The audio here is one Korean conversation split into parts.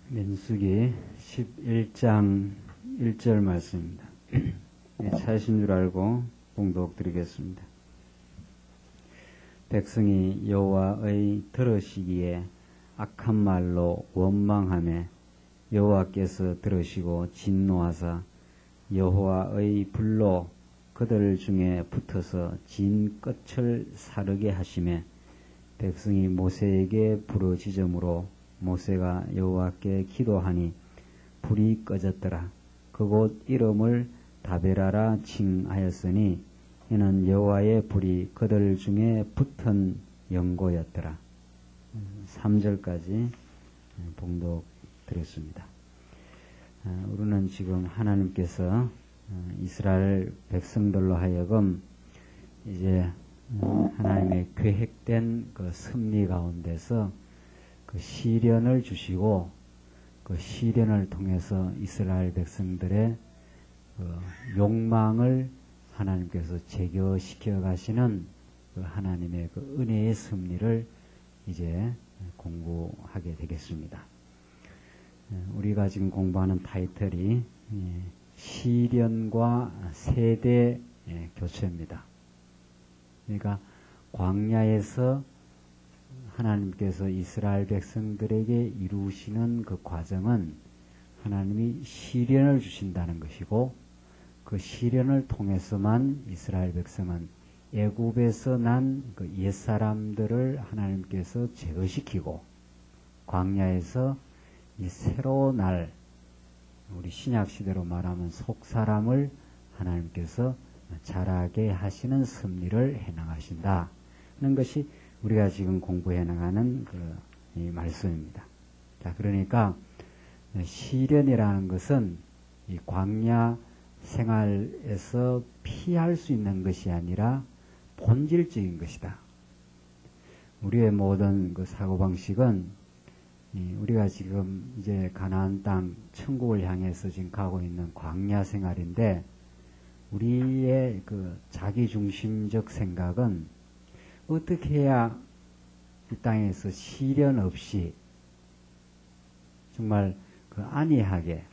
민수기 11장 1절 말씀입니다. 찾으신 줄 알고 봉독 드리겠습니다. 백성이 여호와의 들으시기에 악한 말로 원망하며 여호와께서 들으시고 진노하사 여호와의 불로 그들 중에 붙어서 진 끝을 사르게 하시며 백성이 모세에게 부르짖음으로 모세가 여호와께 기도하니 불이 꺼졌더라. 그곳 이름을 다베라라 칭하였으니 이는 여호와의 불이 그들 중에 붙은 연고였더라. 3절까지 봉독 드렸습니다. 우리는 지금 하나님께서 이스라엘 백성들로 하여금 이제 하나님의 계획된 그 섭리 가운데서 그 시련을 주시고 그 시련을 통해서 이스라엘 백성들의 그 욕망을 하나님께서 제거시켜 가시는 그 하나님의 그 은혜의 섭리를 이제 공부하게 되겠습니다. 우리가 지금 공부하는 타이틀이 시련과 세대 교체입니다. 그러니까 광야에서 하나님께서 이스라엘 백성들에게 이루시는 그 과정은 하나님이 시련을 주신다는 것이고 그 시련을 통해서만 이스라엘 백성은 애굽에서 난 그 옛사람들을 하나님께서 제거시키고 광야에서 이 새로 날 우리 신약 시대로 말하면 속사람을 하나님께서 자라게 하시는 섭리를 해나가신다는 것이 우리가 지금 공부해 나가는 이 말씀입니다. 자, 그러니까 시련이라는 것은 이 광야 생활에서 피할 수 있는 것이 아니라 본질적인 것이다. 우리의 모든 그 사고방식은 우리가 지금 이제 가나안 땅 천국을 향해서 지금 가고 있는 광야 생활인데 우리의 그 자기중심적 생각은 어떻게 해야 이 땅에서 시련 없이 정말 그 안이하게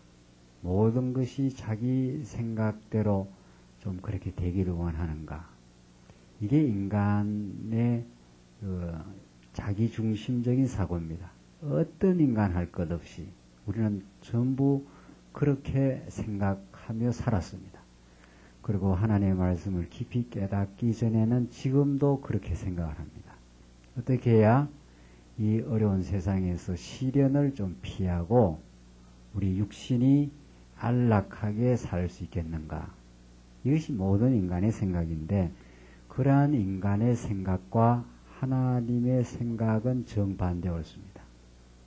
모든 것이 자기 생각대로 좀 그렇게 되기를 원하는가. 이게 인간의 그 자기중심적인 사고입니다. 어떤 인간 할 것 없이 우리는 전부 그렇게 생각하며 살았습니다. 그리고 하나님의 말씀을 깊이 깨닫기 전에는 지금도 그렇게 생각을 합니다. 어떻게 해야 이 어려운 세상에서 시련을 좀 피하고 우리 육신이 안락하게 살 수 있겠는가. 이것이 모든 인간의 생각인데 그러한 인간의 생각과 하나님의 생각은 정반대가 옳습니다.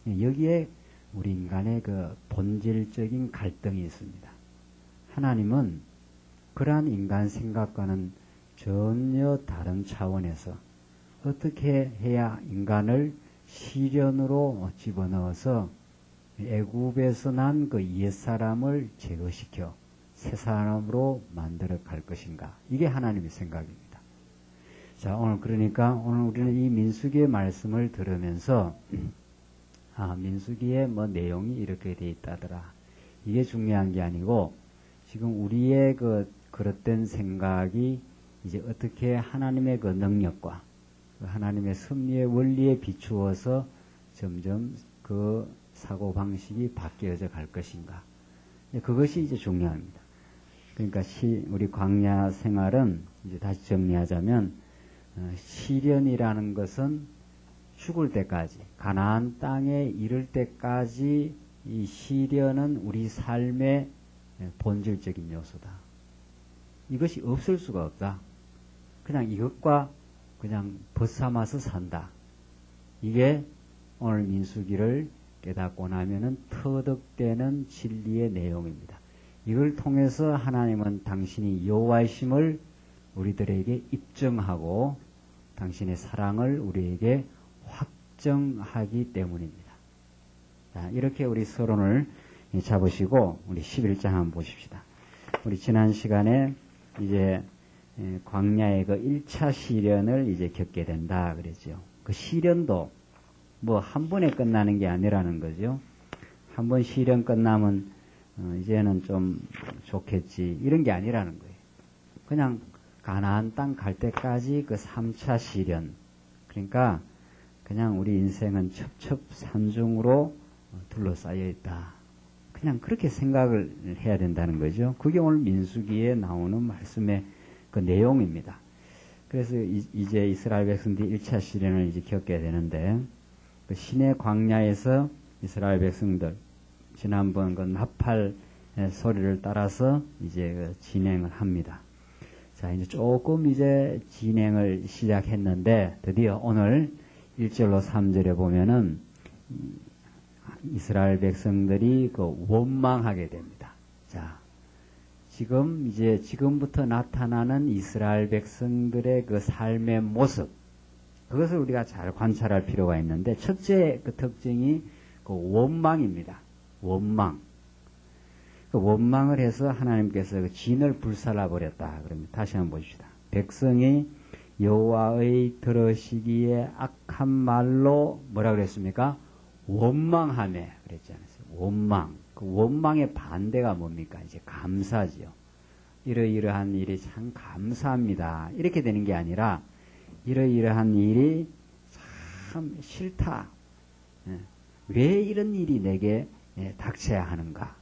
여기에 우리 인간의 그 본질적인 갈등이 있습니다. 하나님은 그러한 인간 생각과는 전혀 다른 차원에서 어떻게 해야 인간을 시련으로 집어넣어서 애굽에서 난 그 옛사람을 제거시켜 새 사람으로 만들어 갈 것인가. 이게 하나님의 생각입니다. 자, 오늘 우리는 이 민수기의 말씀을 들으면서 민수기의 뭐 내용이 이렇게 돼 있다더라. 이게 중요한 게 아니고 지금 우리의 그 그릇된 생각이 이제 어떻게 하나님의 그 능력과 그 하나님의 섭리의 원리에 비추어서 점점 그 사고방식이 바뀌어져 갈 것인가. 그것이 이제 중요합니다. 그러니까 우리 광야 생활은 이제 다시 정리하자면 시련이라는 것은 죽을 때까지 가나안 땅에 이를 때까지 이 시련은 우리 삶의 본질적인 요소다. 이것이 없을 수가 없다. 그냥 이것과 그냥 벗삼아서 산다. 이게 오늘 민수기를 깨닫고 나면은 터득되는 진리의 내용입니다. 이걸 통해서 하나님은 당신이 여호와이심을 우리들에게 입증하고 당신의 사랑을 우리에게 확정하기 때문입니다. 자, 이렇게 우리 서론을 잡으시고 우리 11장 한번 보십시다. 우리 지난 시간에 이제 광야의 그 1차 시련을 이제 겪게 된다 그랬죠. 그 시련도 뭐 한 번에 끝나는 게 아니라는 거죠. 한번 시련 끝나면 이제는 좀 좋겠지 이런 게 아니라는 거예요. 그냥 가나안 땅 갈 때까지 그 3차 시련. 그러니까 그냥 우리 인생은 첩첩산중으로 둘러싸여 있다. 그냥 그렇게 생각을 해야 된다는 거죠. 그게 오늘 민수기에 나오는 말씀의 그 내용입니다. 그래서 이제 이스라엘 백성들이 1차 시련을 이제 겪게 되는데, 그 시내 광야에서 이스라엘 백성들, 지난번 그 나팔 소리를 따라서 이제 진행을 합니다. 자, 이제 조금 이제 진행을 시작했는데, 드디어 오늘 1절로 3절에 보면은, 이스라엘 백성들이 그 원망하게 됩니다. 자, 지금부터 나타나는 이스라엘 백성들의 그 삶의 모습, 그것을 우리가 잘 관찰할 필요가 있는데, 첫째 그 특징이 그 원망입니다. 원망. 그 원망을 해서 하나님께서 그 진을 불살라 버렸다. 그러면 다시 한번 보십시다. 백성이 여호와의 들으시기에 악한 말로 뭐라 그랬습니까? 원망하며 그랬지 않았어요? 원망. 그 원망의 반대가 뭡니까? 이제 감사지요. 이러이러한 일이 참 감사합니다. 이렇게 되는 게 아니라 이러이러한 일이 참 싫다. 왜 이런 일이 내게 닥쳐야 하는가?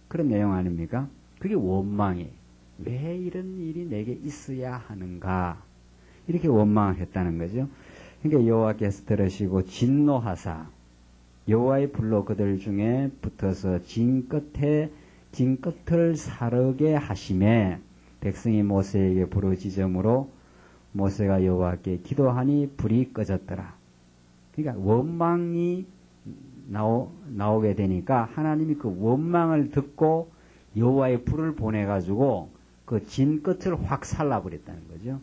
그런 내용 아닙니까? 그게 원망이. 왜 이런 일이 내게 있어야 하는가? 이렇게 원망을 했다는 거죠. 그러니까 여호와께서 들으시고 진노하사 여호와의 불로 그들 중에 붙어서 진 끝을 사르게 하심에 백성이 모세에게 부르짖음으로 모세가 여호와께 기도하니 불이 꺼졌더라. 그러니까 원망이 나오게 되니까 하나님이 그 원망을 듣고 여호와의 불을 보내가지고 그 진 끝을 확 살라버렸다는 거죠.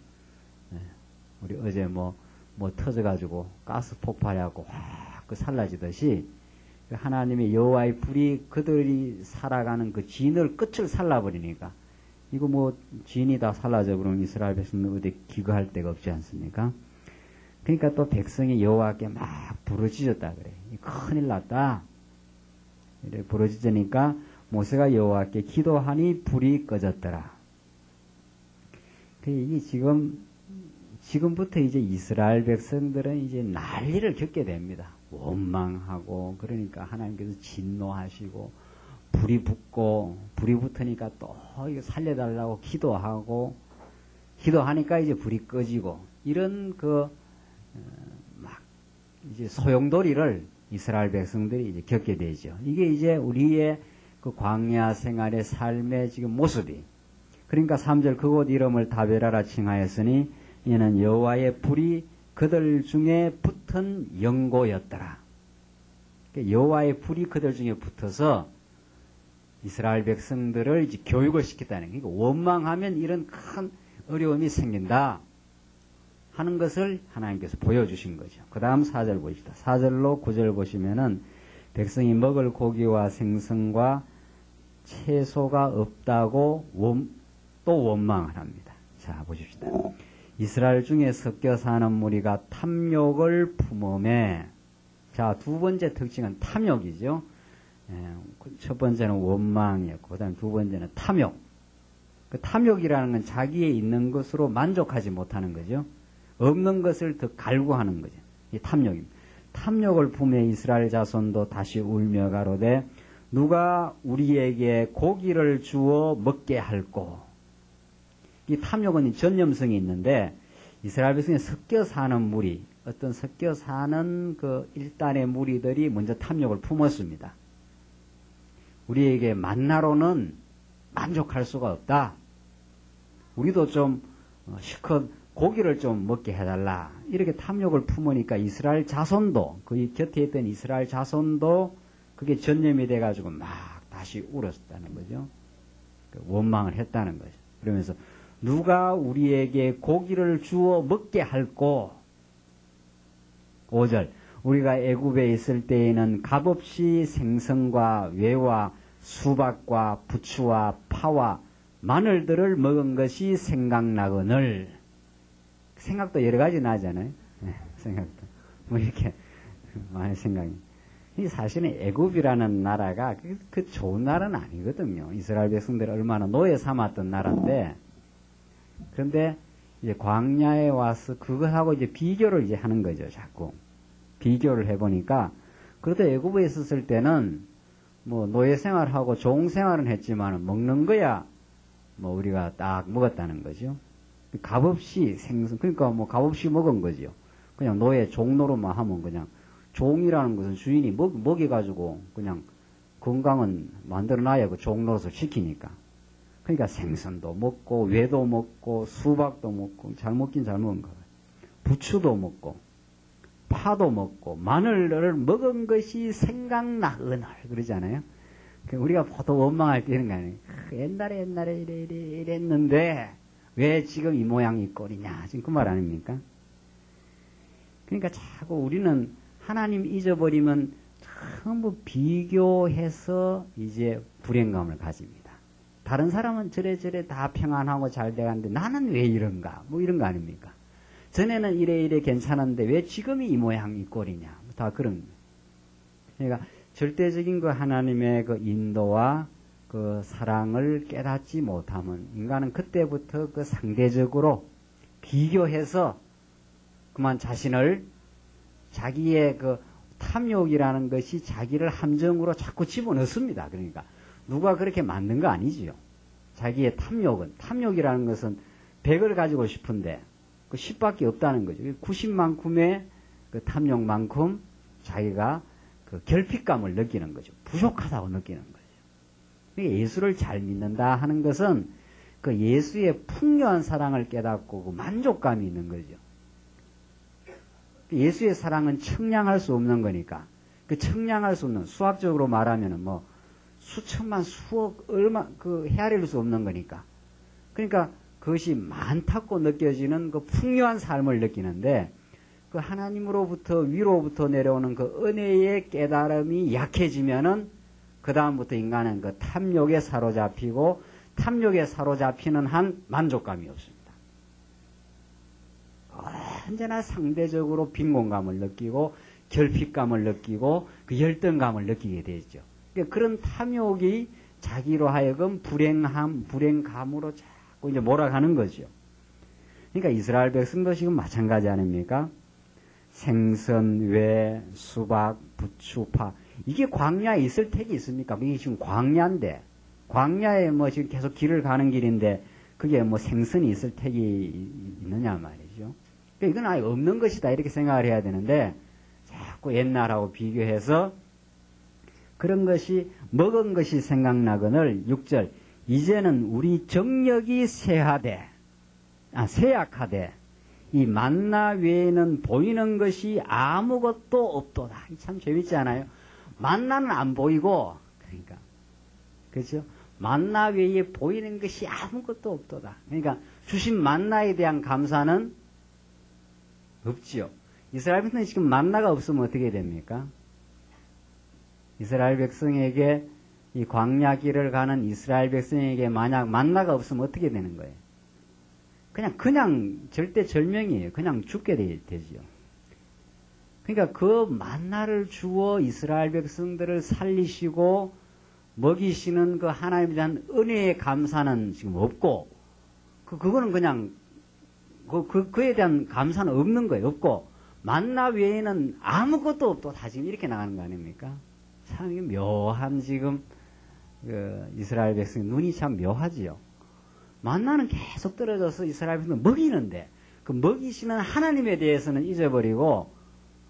우리 어제 뭐 터져가지고 가스 폭발하고 확 그 살라지듯이 하나님의 여호와의 불이 그들이 살아가는 그 진을 끝을 살라버리니까 이거 뭐 진이 다 살라져 버리면 이스라엘 백성들 어디 기거할 데가 없지 않습니까? 그러니까 또 백성이 여호와께 막 부르짖었다 그래. 큰일 났다. 이래 부르짖으니까 모세가 여호와께 기도하니 불이 꺼졌더라. 이게 지금부터 이제 이스라엘 백성들은 이제 난리를 겪게 됩니다. 원망하고 그러니까 하나님께서 진노하시고 불이 붙으니까 또 이거 살려달라고 기도하니까 이제 불이 꺼지고 이런 막 이제 소용돌이를 이스라엘 백성들이 이제 겪게 되죠. 이게 이제 우리의 그 광야 생활의 삶의 지금 모습이. 그러니까 3절 그곳 이름을 다베라라 칭하였으니 이는 여호와의 불이 그들 중에 붙은 영고였더라. 여호와의 불이 그들 중에 붙어서 이스라엘 백성들을 이제 교육을 시켰다는 거예요. 원망하면 이런 큰 어려움이 생긴다 하는 것을 하나님께서 보여주신 거죠. 그 다음 4절 보십시다. 4절로 9절 보시면은 백성이 먹을 고기와 생선과 채소가 없다고 또 원망을 합니다. 자, 보십시다. 이스라엘 중에 섞여 사는 무리가 탐욕을 품음에, 자, 두 번째 특징은 탐욕이죠. 첫 번째는 원망이었고, 그 다음에 두 번째는 탐욕. 그 탐욕이라는 건 자기에 있는 것으로 만족하지 못하는 거죠. 없는 것을 더 갈구하는 거죠. 이 탐욕입니다. 탐욕을 품에 이스라엘 자손도 다시 울며 가로되 누가 우리에게 고기를 주어 먹게 할꼬. 이 탐욕은 전념성이 있는데 이스라엘 백성이 섞여 사는 무리, 어떤 섞여 사는 그 일단의 무리들이 먼저 탐욕을 품었습니다. 우리에게 만나로는 만족할 수가 없다. 우리도 좀 실컷 고기를 좀 먹게 해달라. 이렇게 탐욕을 품으니까 이스라엘 자손도, 그 곁에 있던 이스라엘 자손도 그게 전념이 돼가지고 막 다시 울었다는 거죠. 원망을 했다는 거죠. 그러면서 누가 우리에게 고기를 주어 먹게 할꼬. 5절 우리가 애굽에 있을 때에는 값없이 생선과 외와 수박과 부추와 파와 마늘들을 먹은 것이 생각나거늘. 생각도 여러 가지 나잖아요. 생각도 뭐 이렇게 많이 생각이. 이 사실은 애굽이라는 나라가 그 좋은 나라는 아니거든요. 이스라엘 백성들을 얼마나 노예 삼았던 나라인데, 그런데 이제 광야에 와서 그것하고 이제 비교를 이제 하는 거죠, 자꾸. 비교를 해보니까, 그래도 애굽에 있었을 때는 뭐 노예 생활하고 종 생활은 했지만 먹는 거야 뭐 우리가 딱 먹었다는 거죠. 값없이 생선, 그러니까 뭐 값없이 먹은 거죠. 그냥 노예 종노릇만 하면 그냥 종이라는 것은 주인이 먹여가지고 그냥 건강은 만들어놔야 그 종노릇을 시키니까. 그러니까 생선도 먹고 외도 먹고 수박도 먹고 잘 먹긴 잘 먹은 거예요. 부추도 먹고 파도 먹고 마늘을 먹은 것이 생각나거늘 그러잖아요. 우리가 보통 원망할 때 이런 거 아니에요. 옛날에 이랬는데 왜 지금 이 모양이 이 꼴이냐 지금 그 말 아닙니까? 그러니까 자꾸 우리는 하나님 잊어버리면 전부 비교해서 이제 불행감을 가집니다. 다른 사람은 저래 다 평안하고 잘 돼가는데 나는 왜 이런가 뭐 이런 거 아닙니까? 전에는 이래 괜찮은데 왜 지금이 이 모양 이 꼴이냐 다 그런. 그러니까 절대적인 그 하나님의 그 인도와 그 사랑을 깨닫지 못하면 인간은 그때부터 그 상대적으로 비교해서 그만 자신을 자기의 그 탐욕이라는 것이 자기를 함정으로 자꾸 집어넣습니다. 그러니까 누가 그렇게 만든 거 아니지요. 자기의 탐욕이라는 것은 100을 가지고 싶은데 그 10밖에 없다는 거죠. 90만큼의 그 탐욕만큼 자기가 그 결핍감을 느끼는 거죠. 부족하다고 느끼는 거죠. 그러니까 예수를 잘 믿는다 하는 것은 그 예수의 풍요한 사랑을 깨닫고 그 만족감이 있는 거죠. 예수의 사랑은 청량할 수 없는 거니까 그 청량할 수 없는 수학적으로 말하면은 뭐 수천만 수억 얼마 그 헤아릴 수 없는 거니까 그러니까 그것이 많다고 느껴지는 그 풍요한 삶을 느끼는데 그 하나님으로부터 위로부터 내려오는 그 은혜의 깨달음이 약해지면은 그 다음부터 인간은 그 탐욕에 사로잡히고 탐욕에 사로잡히는 한 만족감이 없습니다. 언제나 상대적으로 빈곤감을 느끼고 결핍감을 느끼고 그 열등감을 느끼게 되죠. 그러니까 그런 탐욕이 자기로 하여금 불행감으로 자꾸 이제 몰아가는 거죠. 그러니까 이스라엘 백성도 지금 마찬가지 아닙니까? 생선, 외, 수박, 부추, 파. 이게 광야에 있을 택이 있습니까? 이게 지금 광야인데, 광야에 뭐 지금 계속 길을 가는 길인데, 그게 뭐 생선이 있을 택이 있느냐 말이죠. 그러니까 이건 아예 없는 것이다. 이렇게 생각을 해야 되는데, 자꾸 옛날하고 비교해서 그런 것이, 먹은 것이 생각나거늘 6절. 이제는 우리 정력이 쇠약하되, 이 만나 외에는 보이는 것이 아무것도 없도다. 참 재밌지 않아요? 만나는 안 보이고, 그러니까, 그렇죠? 만나 외에 보이는 것이 아무것도 없도다. 그러니까 주신 만나에 대한 감사는 없지요. 이스라엘 백성이 지금 만나가 없으면 어떻게 됩니까? 이스라엘 백성에게 이 광야 길을 가는 이스라엘 백성에게 만약 만나가 없으면 어떻게 되는 거예요? 그냥 절대절명이에요. 그냥 죽게 되지요. 그러니까 그 만나를 주어 이스라엘 백성들을 살리시고 먹이시는 그 하나님에 대한 은혜의 감사는 지금 없고, 그거는 그냥, 그에 대한 감사는 없는 거예요. 없고, 만나 외에는 아무것도 없고 다 지금 이렇게 나가는 거 아닙니까? 참, 이게 묘한 지금, 이스라엘 백성의 눈이 참 묘하지요. 만나는 계속 떨어져서 이스라엘 백성을 먹이는데, 그 먹이시는 하나님에 대해서는 잊어버리고,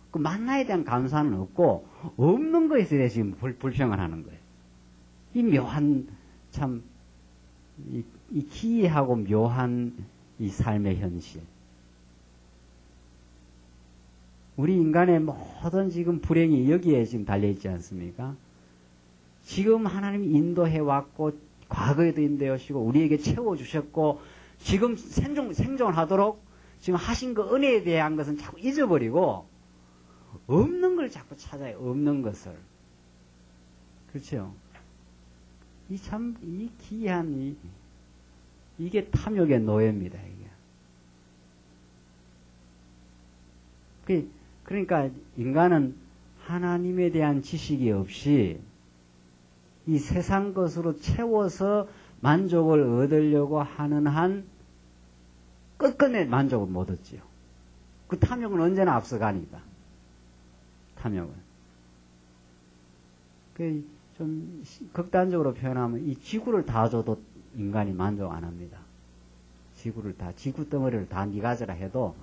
그 만나에 대한 감사는 없고, 없는 것에 대해 지금 불평을 하는 거예요. 이 묘한, 참, 이 기이하고 묘한 이 삶의 현실. 우리 인간의 모든 지금 불행이 여기에 지금 달려있지 않습니까? 지금 하나님이 인도해왔고, 과거에도 인도해오시고, 우리에게 채워주셨고, 지금 생존을 하도록 지금 하신 그 은혜에 대한 것은 자꾸 잊어버리고, 없는 걸 자꾸 찾아요. 없는 것을. 그렇죠? 이 기이한, 이게 탐욕의 노예입니다, 이게. 그러니까, 인간은 하나님에 대한 지식이 없이 이 세상 것으로 채워서 만족을 얻으려고 하는 한 끝끝내 만족을 못 얻지요. 그 탐욕은 언제나 앞서가니까. 탐욕은. 좀 극단적으로 표현하면 이 지구를 다 줘도 인간이 만족 안 합니다. 지구 덩어리를 다 네 가져라 해도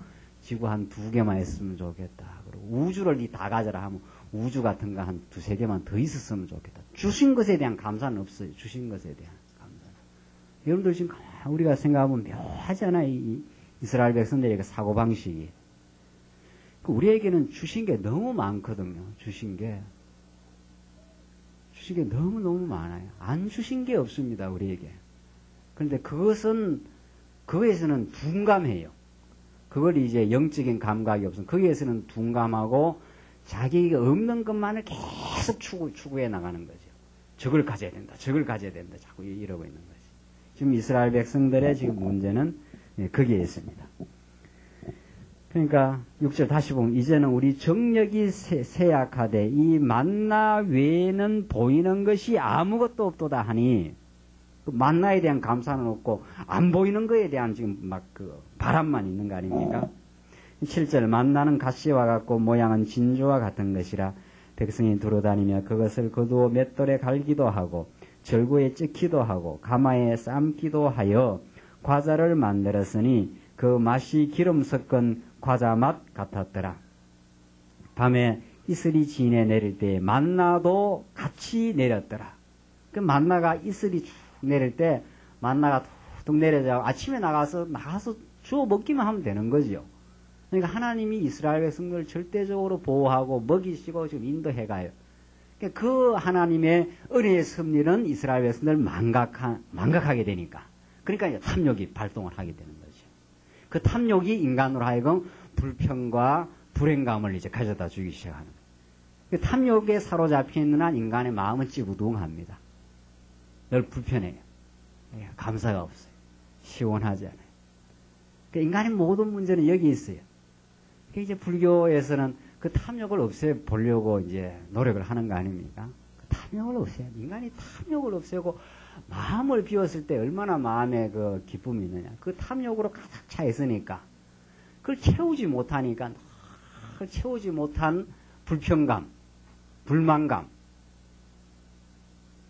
지구 한 2개만 있으면 좋겠다. 그리고 우주를 네 다 가져라 하면 우주 같은 거 한 2-3개만 더 있었으면 좋겠다. 주신 것에 대한 감사는 없어요. 주신 것에 대한 감사는. 여러분들 지금 우리가 생각하면 묘하잖아요. 이 이스라엘 백성들의 사고방식이. 우리에게는 주신 게 너무 많거든요. 주신 게 너무너무 많아요. 안 주신 게 없습니다. 우리에게. 그런데 그거에서는 둔감해요. 그걸 이제 영적인 감각이 없으면 거기에서는 둔감하고 자기가 없는 것만을 계속 추구해 나가는 거죠. 저걸 가져야 된다. 자꾸 이러고 있는 거지. 지금 이스라엘 백성들의 지금 문제는 거기에 있습니다. 그러니까 6절 다시 보면 이제는 우리 정력이 쇠약하되 이 만나 외에는 보이는 것이 아무것도 없도다 하니 그 만나에 대한 감사는 없고 안 보이는 거에 대한 지금 막 그 바람만 있는 거 아닙니까? 7절 만나는 가시와 같고 모양은 진주와 같은 것이라 백성이 두루다니며 그것을 거두어 맷돌에 갈기도 하고 절구에 찢기도 하고 가마에 삶기도 하여 과자를 만들었으니 그 맛이 기름 섞은 과자 맛 같았더라. 밤에 이슬이 진에 내릴 때 만나도 같이 내렸더라. 그 만나가 이슬이 쭉 내릴 때 만나가 툭툭 내려져 아침에 나가서 주워 먹기만 하면 되는 거죠. 그러니까 하나님이 이스라엘 백성들을 절대적으로 보호하고 먹이시고 지금 인도해 가요. 그러니까 그 하나님의 은혜의 섭리는 이스라엘 백성들을 망각하게 되니까. 그러니까 이제 탐욕이 발동을 하게 되는 거죠. 그 탐욕이 인간으로 하여금 불평과 불행감을 이제 가져다 주기 시작하는 거예요. 그 탐욕에 사로잡혀 있는 한 인간의 마음은 찌부둥합니다. 늘 불편해요. 감사가 없어요. 시원하지 않아요. 그 인간의 모든 문제는 여기 있어요. 그 이제 불교에서는 그 탐욕을 없애보려고 이제 노력을 하는 거 아닙니까? 그 탐욕을 없애야 돼. 인간이 탐욕을 없애고 마음을 비웠을 때 얼마나 마음에 그 기쁨이 있느냐. 그 탐욕으로 가득 차 있으니까 그걸 채우지 못하니까 그걸 채우지 못한 불평감, 불만감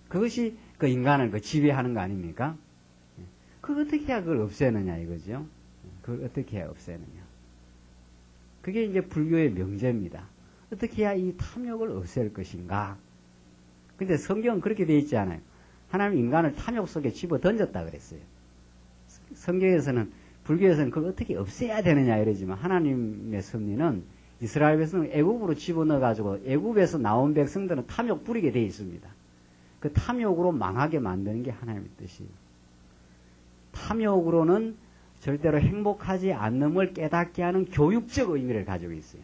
그것이 그 인간을 그 지배하는 거 아닙니까? 그걸 어떻게 해야 그걸 없애느냐 이거죠. 그걸 어떻게 해야 없애느냐. 그게 이제 불교의 명제입니다. 어떻게 해야 이 탐욕을 없앨 것인가. 근데 성경은 그렇게 되어 있지 않아요. 하나님 인간을 탐욕 속에 집어 던졌다 그랬어요. 성경에서는 불교에서는 그걸 어떻게 없애야 되느냐 이러지만 하나님의 섭리는 이스라엘 백성을 애굽으로 집어넣어 가지고 애굽에서 나온 백성들은 탐욕 부리게 되어 있습니다. 그 탐욕으로 망하게 만드는 게 하나님의 뜻이에요. 탐욕으로는 절대로 행복하지 않음을 깨닫게 하는 교육적 의미를 가지고 있어요.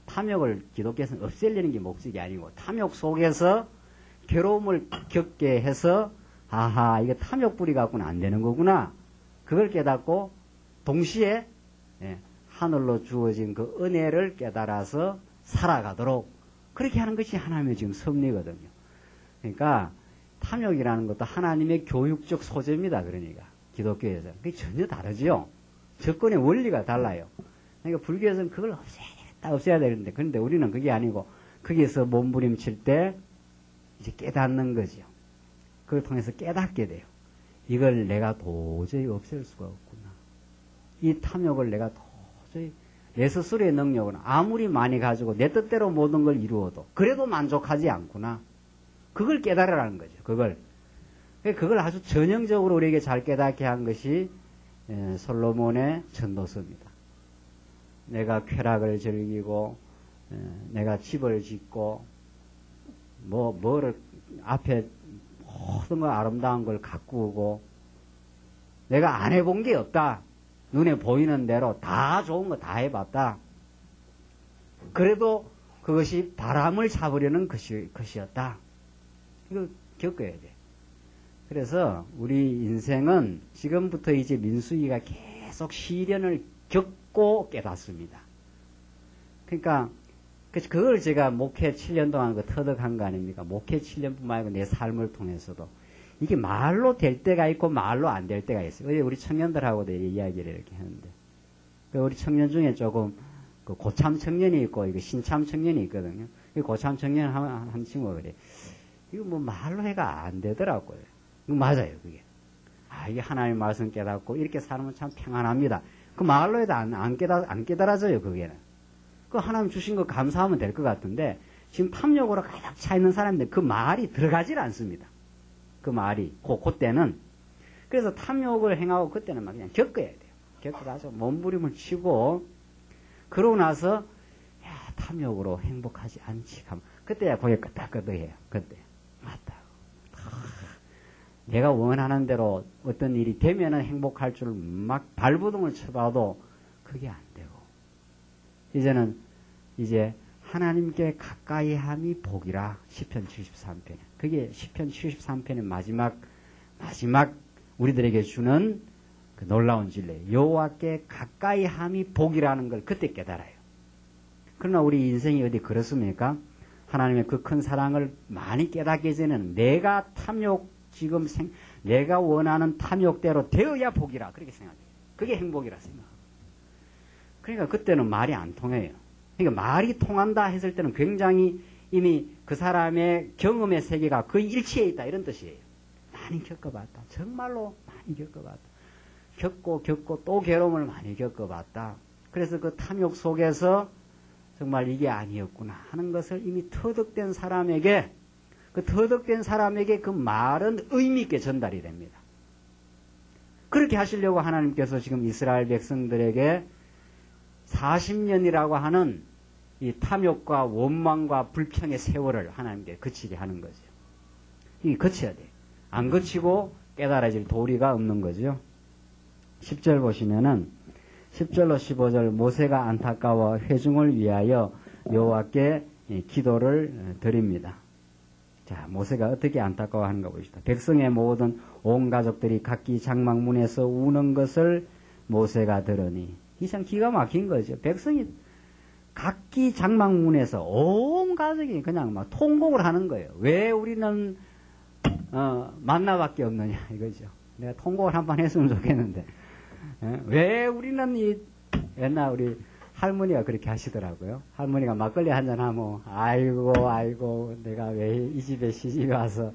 탐욕을 기독교에서는 없애려는 게 목적이 아니고 탐욕 속에서 괴로움을 겪게 해서 아하 이게 탐욕 뿌리 갖고는 안 되는 거구나. 그걸 깨닫고 동시에 하늘로 주어진 그 은혜를 깨달아서 살아가도록 그렇게 하는 것이 하나님의 지금 섭리거든요. 그러니까 탐욕이라는 것도 하나님의 교육적 소재입니다. 그러니까 기독교에서는 그게 전혀 다르죠. 접근의 원리가 달라요. 그러니까 불교에서는 그걸 없애야 되는데 그런데 우리는 그게 아니고 거기에서 몸부림칠 때 이제 깨닫는 거죠. 그걸 통해서 깨닫게 돼요. 이걸 내가 도저히 없앨 수가 없구나. 이 탐욕을 내가 도저히 내 스스로의 능력은 아무리 많이 가지고 내 뜻대로 모든 걸 이루어도 그래도 만족하지 않구나. 그걸 깨달으라는 거죠. 그걸 아주 전형적으로 우리에게 잘 깨닫게 한 것이 솔로몬의 전도서입니다. 내가 쾌락을 즐기고 내가 집을 짓고 뭐를 앞에 모든 걸 아름다운 걸 가꾸고 내가 안 해본 게 없다. 눈에 보이는 대로 다 좋은 거 다 해봤다. 그래도 그것이 바람을 잡으려는 것이었다. 이거 겪어야 돼. 그래서 우리 인생은 지금부터 이제 민수기가 계속 시련을 겪고 깨닫습니다. 그러니까 그래서 그걸 제가 목회 7년 동안 그 터득한 거 아닙니까? 목회 7년뿐만 아니고 내 삶을 통해서도. 이게 말로 될 때가 있고 말로 안 될 때가 있어요. 우리 청년들하고도 이야기를 이렇게 하는데. 우리 청년 중에 조금 그 고참 청년이 있고 이거 신참 청년이 있거든요. 고참 청년 한 친구가 그래. 이거 뭐 말로 해가 안 되더라고요. 이거 맞아요, 그게. 이게 하나님의 말씀 깨닫고 이렇게 살면 참 평안합니다. 그 말로 해도 안 깨달아져요, 그게는. 그 하나님 주신 거 감사하면 될 것 같은데, 지금 탐욕으로 가득 차 있는 사람들, 그 말이 들어가질 않습니다. 그 말이, 그때는. 그래서 탐욕을 행하고 그때는 막 그냥 겪어야 돼요. 겪어가지고 몸부림을 치고, 그러고 나서, 탐욕으로 행복하지 않지. 그때야 고개 끄덕끄덕해요. 그때. 맞다. 내가 원하는 대로 어떤 일이 되면은 행복할 줄 막 발버둥을 쳐봐도 그게 안 되고. 이제는 이제 하나님께 가까이 함이 복이라. 시편 73편에. 그게 시편 73편의 마지막 우리들에게 주는 그 놀라운 진리예요. 여호와께 가까이 함이 복이라는 걸 그때 깨달아요. 그러나 우리 인생이 어디 그렇습니까? 하나님의 그 큰 사랑을 많이 깨닫게 되는 내가 내가 원하는 탐욕대로 되어야 복이라. 그렇게 생각해요. 그게 행복이라 생각해요. 그러니까 그때는 말이 안 통해요. 그러니까 말이 통한다 했을 때는 굉장히 이미 그 사람의 경험의 세계가 거의 일치해 있다. 이런 뜻이에요. 많이 겪어봤다. 정말로 많이 겪어봤다. 겪고 또 괴로움을 많이 겪어봤다. 그래서 그 탐욕 속에서 정말 이게 아니었구나 하는 것을 이미 터득된 사람에게 그 말은 의미 있게 전달이 됩니다. 그렇게 하시려고 하나님께서 지금 이스라엘 백성들에게 40년이라고 하는 이 탐욕과 원망과 불평의 세월을 하나님께 거치게 하는 거죠. 이게 거쳐야 돼요. 안 거치고 깨달아질 도리가 없는 거죠. 10절 보시면은 10절로 15절 모세가 안타까워 회중을 위하여 여호와께 기도를 드립니다. 자, 모세가 어떻게 안타까워하는가 보시다. 백성의 모든 온 가족들이 각기 장막문에서 우는 것을 모세가 들으니 이 참 기가 막힌 거죠. 백성이 각기 장막문에서 온 가족이 그냥 막 통곡을 하는 거예요. 왜 우리는 만나밖에 없느냐 이거죠. 내가 통곡을 한번 했으면 좋겠는데 왜 우리는 옛날 우리 할머니가 그렇게 하시더라고요. 할머니가 막걸리 한잔 하면 아이고 내가 왜 이 집에 시집에 와서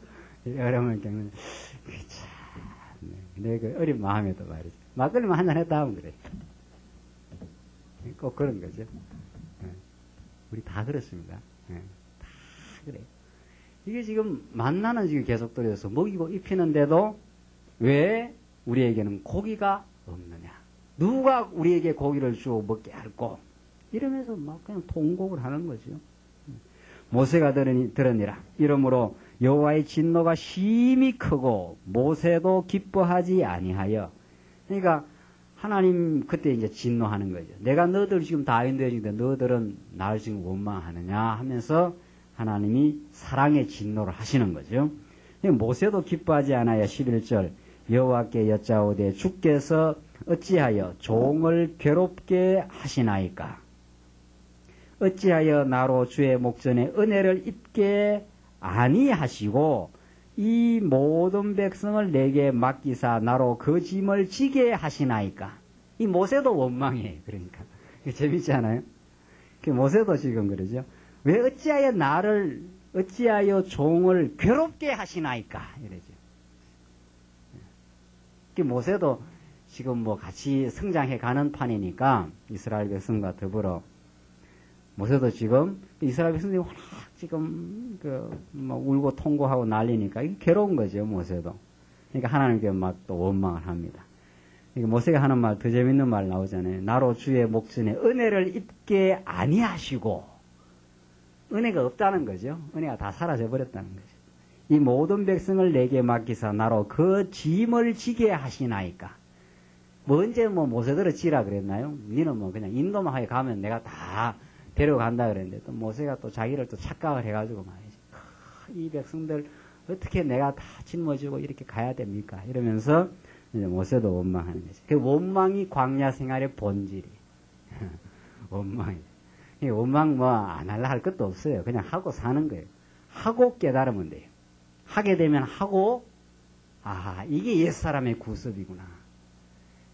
어려움을 겪는 내 그 어린 마음에도 말이죠. 막걸리만 한잔 했다 하면 그래. 꼭 그런 거죠. 우리 다 그렇습니다. 다 그래요. 이게 지금 만나는 지금 계속 들여서 먹이고 입히는데도 왜 우리에게는 고기가 없느냐. 누가 우리에게 고기를 주어 먹게 할꼬. 이러면서 막 그냥 통곡을 하는 거죠. 모세가 들으니라. 이러므로 여호와의 진노가 심히 크고 모세도 기뻐하지 아니하여. 그러니까 하나님 그때 이제 진노하는 거죠. 내가 너들 지금 다 인도해주는데 너들은 나를 지금 원망하느냐 하면서 하나님이 사랑의 진노를 하시는 거죠. 모세도 기뻐하지 않아야 11절 여호와께 여짜오되 주께서 어찌하여 종을 괴롭게 하시나이까? 어찌하여 나로 주의 목전에 은혜를 입게 아니하시고 이 모든 백성을 내게 맡기사 나로 그 짐을 지게 하시나이까? 이 모세도 원망이에요. 그러니까 재밌지 않아요? 모세도 지금 그러죠. 왜 어찌하여 종을 괴롭게 하시나이까? 이러죠. 모세도 지금 뭐 같이 성장해 가는 판이니까 이스라엘 백성과 더불어 모세도 지금 이스라엘 백성들이 워낙 지금 뭐 울고 통고하고 난리니까 이게 괴로운 거죠. 모세도. 그러니까 하나님께 막 또 원망을 합니다. 그러니까 모세가 하는 말 더 재밌는 말 나오잖아요. 나로 주의 목전에 은혜를 입게 아니하시고 은혜가 없다는 거죠. 은혜가 다 사라져 버렸다는 거죠. 이 모든 백성을 내게 맡기사 나로 그 짐을 지게 하시나이까. 뭐 언제 뭐 모세들을 지라 그랬나요? 니는 뭐 그냥 인도만 하게 가면 내가 다 데려간다 그랬는데 또 모세가 또 자기를 또 착각을 해가지고 말이죠. 이 백성들 어떻게 내가 다 짊어지고 이렇게 가야 됩니까? 이러면서 이제 모세도 원망하는 거죠. 그 원망이 광야 생활의 본질이. 원망이. 원망 뭐 안 할라 할 것도 없어요. 그냥 하고 사는 거예요. 하고 깨달으면 돼요. 하게 되면 하고, 아, 이게 옛사람의 구습이구나.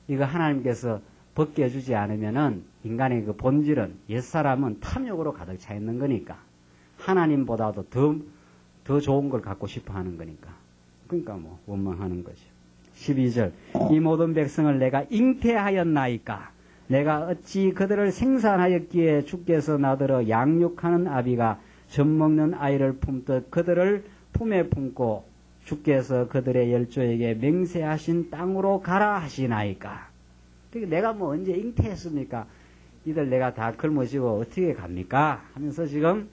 이거 하나님께서 벗겨주지 않으면은 인간의 그 본질은, 옛사람은 탐욕으로 가득 차 있는 거니까. 하나님보다도 더 좋은 걸 갖고 싶어 하는 거니까. 그러니까 뭐, 원망하는 거죠. 12절. 이 모든 백성을 내가 잉태하였나이까. 내가 어찌 그들을 생산하였기에 주께서 나더러 양육하는 아비가 젖먹는 아이를 품듯 그들을 품에 품고 주께서 그들의 열조에게 맹세하신 땅으로 가라 하시나이까. 그러니까 내가 뭐 언제 잉태했습니까? 이들 내가 다 걸머지고 어떻게 갑니까? 하면서 지금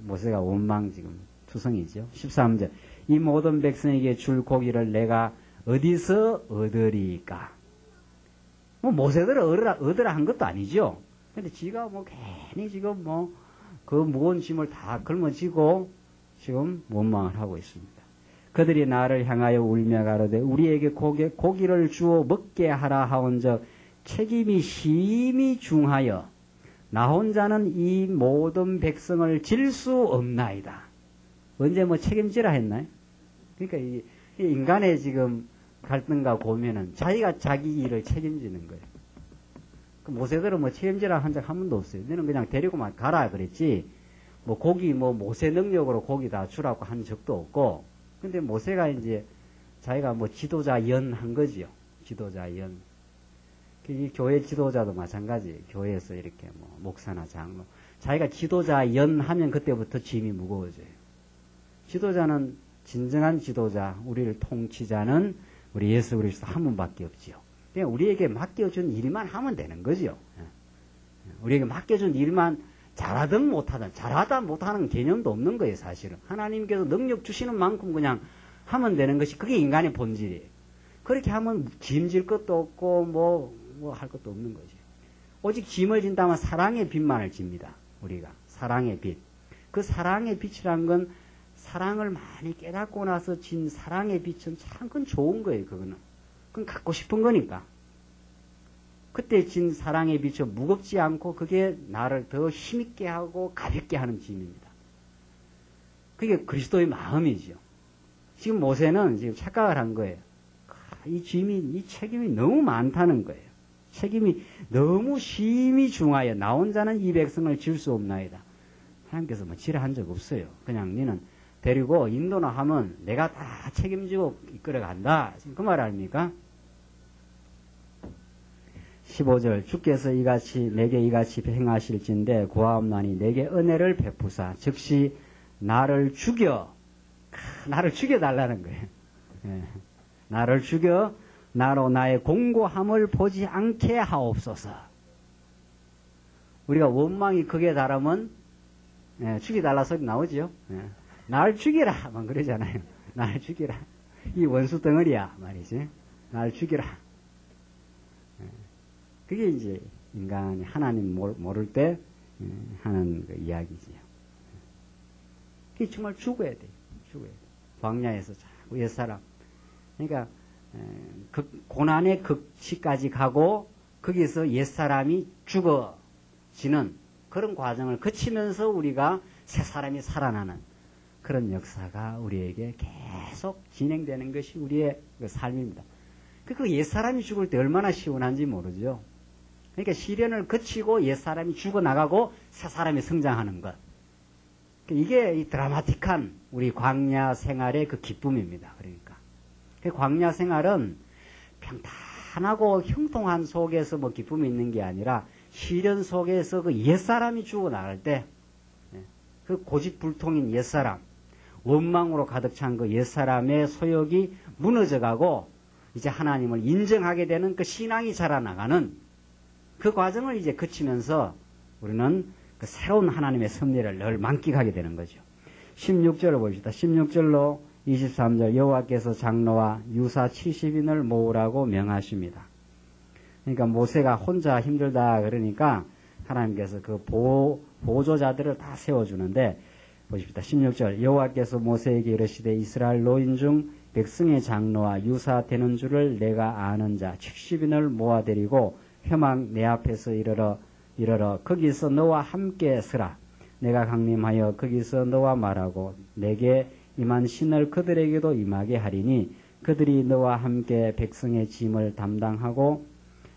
모세가 원망 지금 투성이죠. 13절. 이 모든 백성에게 줄 고기를 내가 어디서 얻으리까? 뭐 모세들을 얻으라 한 것도 아니죠. 근데 지가 뭐 괜히 지금 뭐 그 무거운 짐을 다 걸머지고 지금 원망을 하고 있습니다. 그들이 나를 향하여 울며 가로되 우리에게 고기를 주어 먹게 하라 하온즉 책임이 심히 중하여 나 혼자는 이 모든 백성을 질 수 없나이다. 언제 뭐 책임지라 했나요? 그러니까 이 인간의 지금 갈등과 고민은 자기가 자기 일을 책임지는 거예요. 그 모세들은 뭐 책임지라 한 적 한 번도 없어요. 너는 그냥 데리고만 가라 그랬지. 뭐 고기 뭐 모세 능력으로 고기 다 주라고 한 적도 없고. 근데 모세가 이제 자기가 뭐 지도자 연 한 거지요. 지도자 연. 이 교회 지도자도 마찬가지. 교회에서 이렇게 뭐 목사나 장로. 자기가 지도자 연 하면 그때부터 짐이 무거워져요. 지도자는 진정한 지도자, 우리를 통치자는 우리 예수 그리스도 한 분밖에 없지요. 그냥 우리에게 맡겨준 일만 하면 되는 거지요. 우리에게 맡겨준 일만 잘하든 못하든, 잘하다 못하는 개념도 없는 거예요, 사실은. 하나님께서 능력 주시는 만큼 그냥 하면 되는 것이 그게 인간의 본질이에요. 그렇게 하면 짐질 것도 없고 뭐 할 것도 없는 거죠. 오직 짐을 진다면 사랑의 빛만을 집니다. 우리가 사랑의 빛. 그 사랑의 빛이란 건 사랑을 많이 깨닫고 나서 진 사랑의 빛은 참 그건 좋은 거예요. 그거는 갖고 싶은 거니까. 그때 진 사랑의 빛은 무겁지 않고 그게 나를 더 힘있게 하고 가볍게 하는 짐입니다. 그게 그리스도의 마음이죠. 지금 모세는 지금 착각을 한 거예요. 이 책임이 너무 많다는 거예요. 책임이 너무 심히 중하여 나 혼자는 이 백성을 질 수 없나이다. 하나님께서 뭐 지라 한 적 없어요. 그냥 너는 데리고 인도나 하면 내가 다 책임지고 이끌어간다. 그 말 아닙니까? 15절 주께서 내게 이같이 행하실진대 고하옵나니 내게 은혜를 베푸사 즉시 나를 죽여달라는 거예요. 예. 나를 죽여 나로 나의 공고함을 보지 않게 하옵소서. 우리가 원망이 극에 달하면 죽여달라 소리 나오죠. 날 죽이라 막 그러잖아요. 날 죽이라. 이 원수 덩어리야 말이지. 날 죽이라. 그게 이제 인간이 하나님 모를 때 하는 그 이야기지요. 그게 정말 죽어야 돼. 광야에서 자꾸 옛사람. 그러니까 고난의 극치까지 가고 거기서 옛사람이 죽어지는 그런 과정을 거치면서 우리가 새 사람이 살아나는 그런 역사가 우리에게 계속 진행되는 것이 우리의 그 삶입니다. 그 옛사람이 죽을 때 얼마나 시원한지 모르죠. 그러니까 시련을 거치고 옛사람이 죽어나가고 새 사람이 성장하는 것. 이게 이 드라마틱한 우리 광야 생활의 그 기쁨입니다. 그러니까. 그 광야 생활은 평탄하고 형통한 속에서 뭐 기쁨이 있는 게 아니라 시련 속에서 그 옛사람이 죽어나갈 때 그 고집불통인 옛사람, 원망으로 가득 찬 그 옛사람의 소욕이 무너져가고 이제 하나님을 인정하게 되는 그 신앙이 자라나가는 그 과정을 이제 거치면서 우리는 그 새로운 하나님의 섭리를 늘 만끽하게 되는 거죠. 16절을 봅시다. 16절로 23절 여호와께서 장로와 유사 70인을 모으라고 명하십니다. 그러니까 모세가 혼자 힘들다 그러니까 하나님께서 그 보조자들을 다 세워주는데 보십시다. 16절 여호와께서 모세에게 이르시되 이스라엘 노인 중 백성의 장로와 유사 되는 줄을 내가 아는 자 70인을 모아드리고 회막 내 앞에서 이르러 이르러 거기서 너와 함께 서라. 내가 강림하여 거기서 너와 말하고 내게 임한 신을 그들에게도 임하게 하리니 그들이 너와 함께 백성의 짐을 담당하고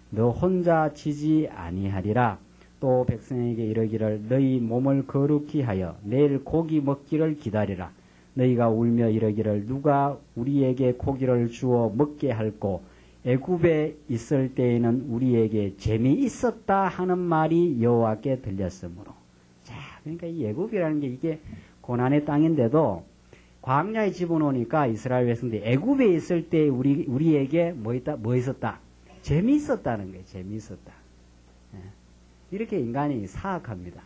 너 혼자 지지 아니하리라. 또 백성에게 이르기를 너희 몸을 거룩히 하여 내일 고기 먹기를 기다리라. 너희가 울며 이르기를 누가 우리에게 고기를 주어 먹게 할꼬. 애굽에 있을 때에는 우리에게 재미있었다 하는 말이 여호와께 들렸으므로. 자, 그러니까 이 애굽이라는 게 이게 고난의 땅인데도 광야에 집어넣으니까 이스라엘 백성들이 애굽에 있을 때 우리에게 뭐 있었다? 재미있었다는 거예요. 재미있었다. 이렇게 인간이 사악합니다.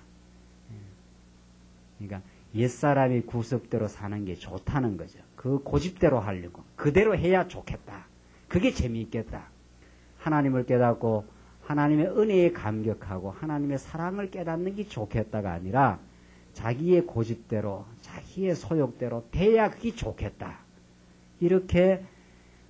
그러니까 옛사람이 구습대로 사는 게 좋다는 거죠. 그 고집대로 하려고. 그대로 해야 좋겠다. 그게 재미있겠다. 하나님을 깨닫고 하나님의 은혜에 감격하고 하나님의 사랑을 깨닫는 게 좋겠다가 아니라 자기의 고집대로 자기의 소욕대로 돼야 그게 좋겠다. 이렇게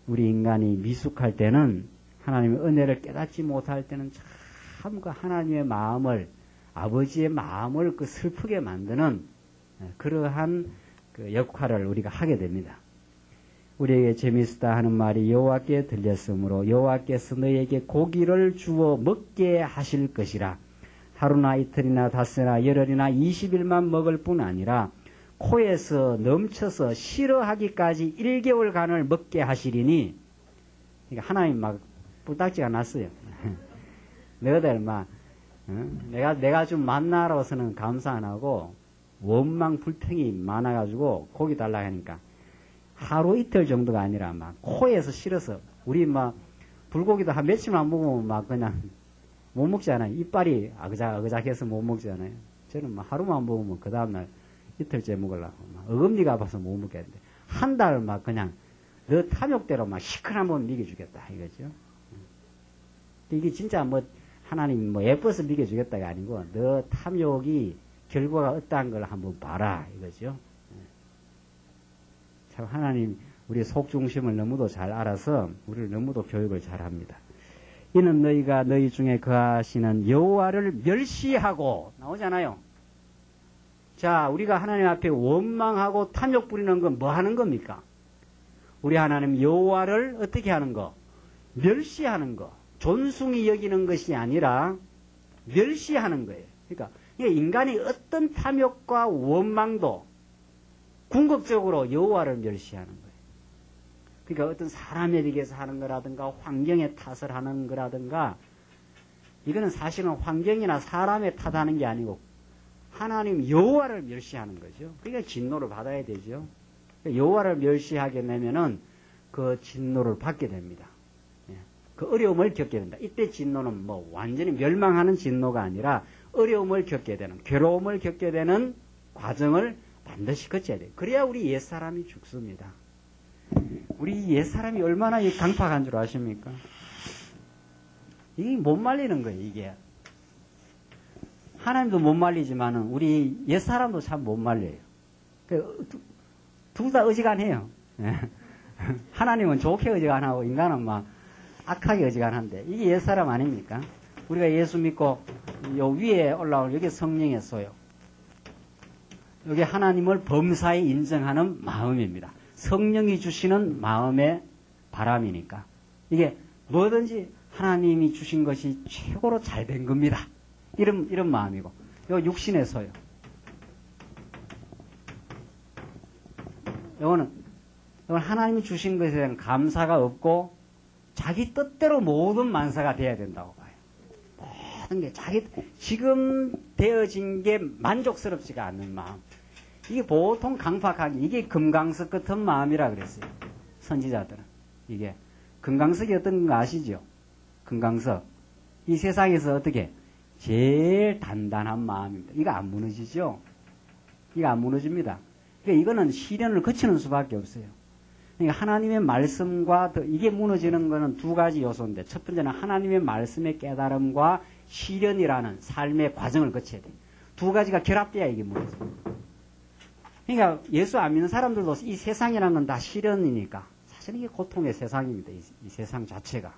우리 인간이 미숙할 때는 하나님의 은혜를 깨닫지 못할 때는 참 그 하나님의 마음을 아버지의 마음을 그 슬프게 만드는 그러한 그 역할을 우리가 하게 됩니다. 우리에게 재미있다 하는 말이 여호와께 들렸으므로 여호와께서 너희에게 고기를 주어 먹게 하실 것이라. 하루나 이틀이나 닷새나 열흘이나 20일만 먹을 뿐 아니라 코에서 넘쳐서 싫어하기까지 1개월간을 먹게 하시리니. 그러니까 하나님 막 뿔딱지가 났어요. 너희들 막 내가 좀 만나러서는 감사 안 하고 원망 불평이 많아가지고 고기 달라 하니까 하루 이틀 정도가 아니라 막 코에서 싫어서 우리 막 불고기도 한 며칠만 먹으면 막 그냥 못 먹잖아요. 이빨이 아그작아그작해서 못 먹잖아요. 저는 막 하루만 먹으면 그 다음날 이틀째 먹으려고 막 어금니가 아파서 못 먹겠는데 한 달 막 그냥 너 탐욕대로 막 시큰 한번 먹여주겠다 이거죠. 이게 진짜 뭐 하나님 뭐 예뻐서 먹여주겠다가 아니고 너 탐욕이 결과가 어떠한 걸 한번 봐라 이거죠. 참 하나님 우리 속중심을 너무도 잘 알아서 우리를 너무도 교육을 잘합니다. 이는 너희가 너희 중에 거하시는 여호와를 멸시하고 나오잖아요. 자, 우리가 하나님 앞에 원망하고 탐욕 부리는 건 뭐 하는 겁니까? 우리 하나님 여호와를 어떻게 하는 거? 멸시하는 거. 존숭이 여기는 것이 아니라 멸시하는 거예요. 그러니까 인간이 어떤 탐욕과 원망도 궁극적으로 여호와를 멸시하는 거예요. 그러니까 어떤 사람에 대해서 하는 거라든가 환경에 탓을 하는 거라든가 이거는 사실은 환경이나 사람에 탓하는 게 아니고 하나님 여호와를 멸시하는 거죠. 그러니까 진노를 받아야 되죠. 그러니까 여호와를 멸시하게 되면은 그 진노를 받게 됩니다. 그 어려움을 겪게 된다. 이때 진노는 뭐 완전히 멸망하는 진노가 아니라 어려움을 겪게 되는, 괴로움을 겪게 되는 과정을 반드시 거쳐야 돼요. 그래야 우리 옛사람이 죽습니다. 우리 옛사람이 얼마나 강팍한 줄 아십니까? 이게 못 말리는 거예요, 이게. 하나님도 못 말리지만은 우리 옛사람도 참 못 말려요. 둘 다 어지간해요. 하나님은 좋게 어지간하고 인간은 막 악하게 어지간한데 이게 옛사람 아닙니까? 우리가 예수 믿고 요 위에 올라올 여기 성령의 소요. 여기 하나님을 범사에 인정하는 마음입니다. 성령이 주시는 마음의 바람이니까 이게 뭐든지 하나님이 주신 것이 최고로 잘 된 겁니다. 이런 마음이고 요 육신의 소요. 요거는 하나님이 주신 것에 대한 감사가 없고 자기 뜻대로 모든 만사가 돼야 된다고 봐요. 모든 게 지금 되어진 게 만족스럽지가 않는 마음. 이게 보통 강팍하게 이게 금강석 같은 마음이라 그랬어요. 선지자들은. 이게 금강석이 어떤 거 아시죠? 금강석. 이 세상에서 어떻게 제일 단단한 마음입니다. 이거 안 무너지죠? 이거 안 무너집니다. 그러니까 이거는 시련을 거치는 수밖에 없어요. 그러니까 하나님의 말씀과 이게 무너지는 것은 두 가지 요소인데 첫 번째는 하나님의 말씀의 깨달음과 시련이라는 삶의 과정을 거쳐야 돼요. 두 가지가 결합돼야 이게 무너져요. 그러니까 예수 안 믿는 사람들도 이 세상이라는 건 다 시련이니까 사실 이게 고통의 세상입니다. 이 세상 자체가.